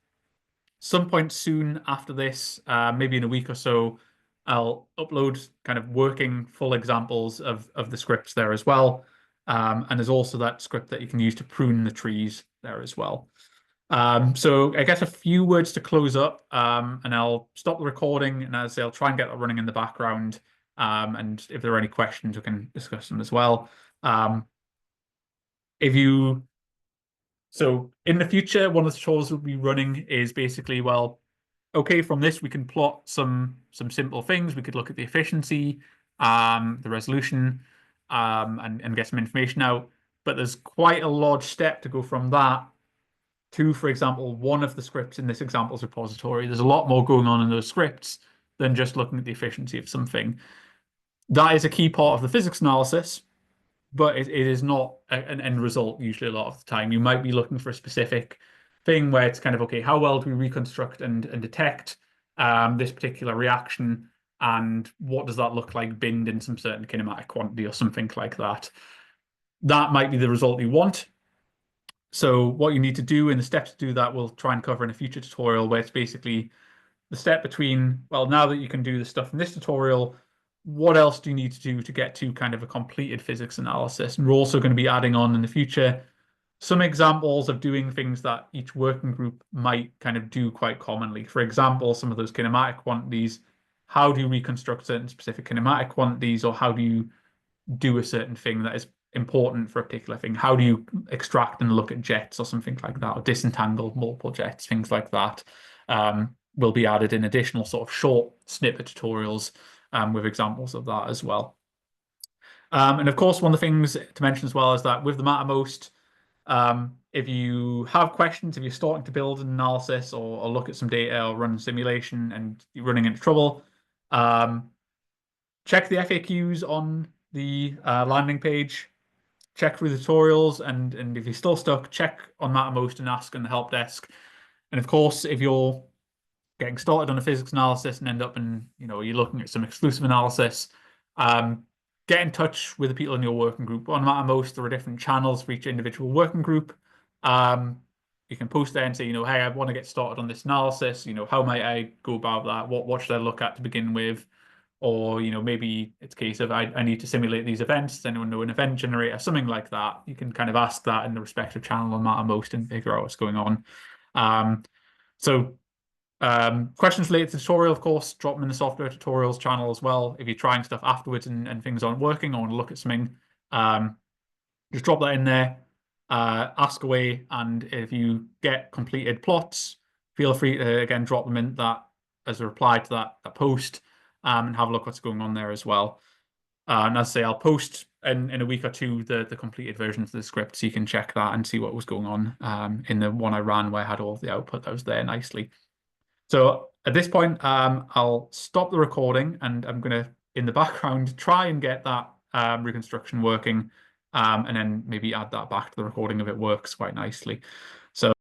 Some point soon after this, maybe in a week or so, I'll upload kind of working full examples of the scripts there as well. And there's also that script that you can use to prune the trees there as well. So I guess a few words to close up, and I'll stop the recording, and as I say, I'll try and get that running in the background. And if there are any questions, we can discuss them as well. So in the future, one of the tutorials we'll be running is basically, well, okay, from this we can plot some simple things. We could look at the efficiency, the resolution, and get some information out. But there's quite a large step to go from that to, for example, one of the scripts in this examples repository. There's a lot more going on in those scripts than just looking at the efficiency of something. That is a key part of the physics analysis, but it is not an end result usually a lot of the time. You might be looking for a specific thing where it's kind of, okay, how well do we reconstruct and detect this particular reaction, and what does that look like binned in some certain kinematic quantity or something like that. That might be the result you want. So what you need to do and the steps to do that we'll try and cover in a future tutorial, where it's basically the step between, well, now that you can do the stuff in this tutorial, what else do you need to do to get to kind of a completed physics analysis? And we're also going to be adding on in the future some examples of doing things that each working group might kind of do quite commonly. For example, some of those kinematic quantities, how do you reconstruct certain specific kinematic quantities, or how do you do a certain thing that is important for a particular thing? How do you extract and look at jets or something like that, or disentangle multiple jets, things like that, will be added in additional sort of short snippet tutorials with examples of that as well. And of course, one of the things to mention as well is that with the Mattermost, if you have questions, if you're starting to build an analysis or look at some data or run a simulation and you're running into trouble, check the FAQs on the landing page, check through the tutorials, and if you're still stuck, check on Mattermost and ask in the help desk. And of course, if you're getting started on a physics analysis and end up in, you're looking at some exclusive analysis, get in touch with the people in your working group. On Mattermost, there are different channels for each individual working group. You can post there and say, hey, I want to get started on this analysis. How might I go about that? What should I look at to begin with? Or, maybe it's a case of I need to simulate these events. Does anyone know an event generator? Something like that. You can kind of ask that in the respective channel on Mattermost and figure out what's going on. Questions related to the tutorial, of course, drop them in the software tutorials channel as well. If you're trying stuff afterwards and things aren't working or want to look at something, just drop that in there, ask away, and if you get completed plots, feel free to, again, drop them in that as a reply to that post, and have a look what's going on there as well. And as I say, I'll post in a week or two the completed versions of the script, so you can check that and see what was going on in the one I ran where I had all of the output that was there nicely. So at this point, I'll stop the recording, and I'm going to, in the background, try and get that reconstruction working, and then maybe add that back to the recording if it works quite nicely. So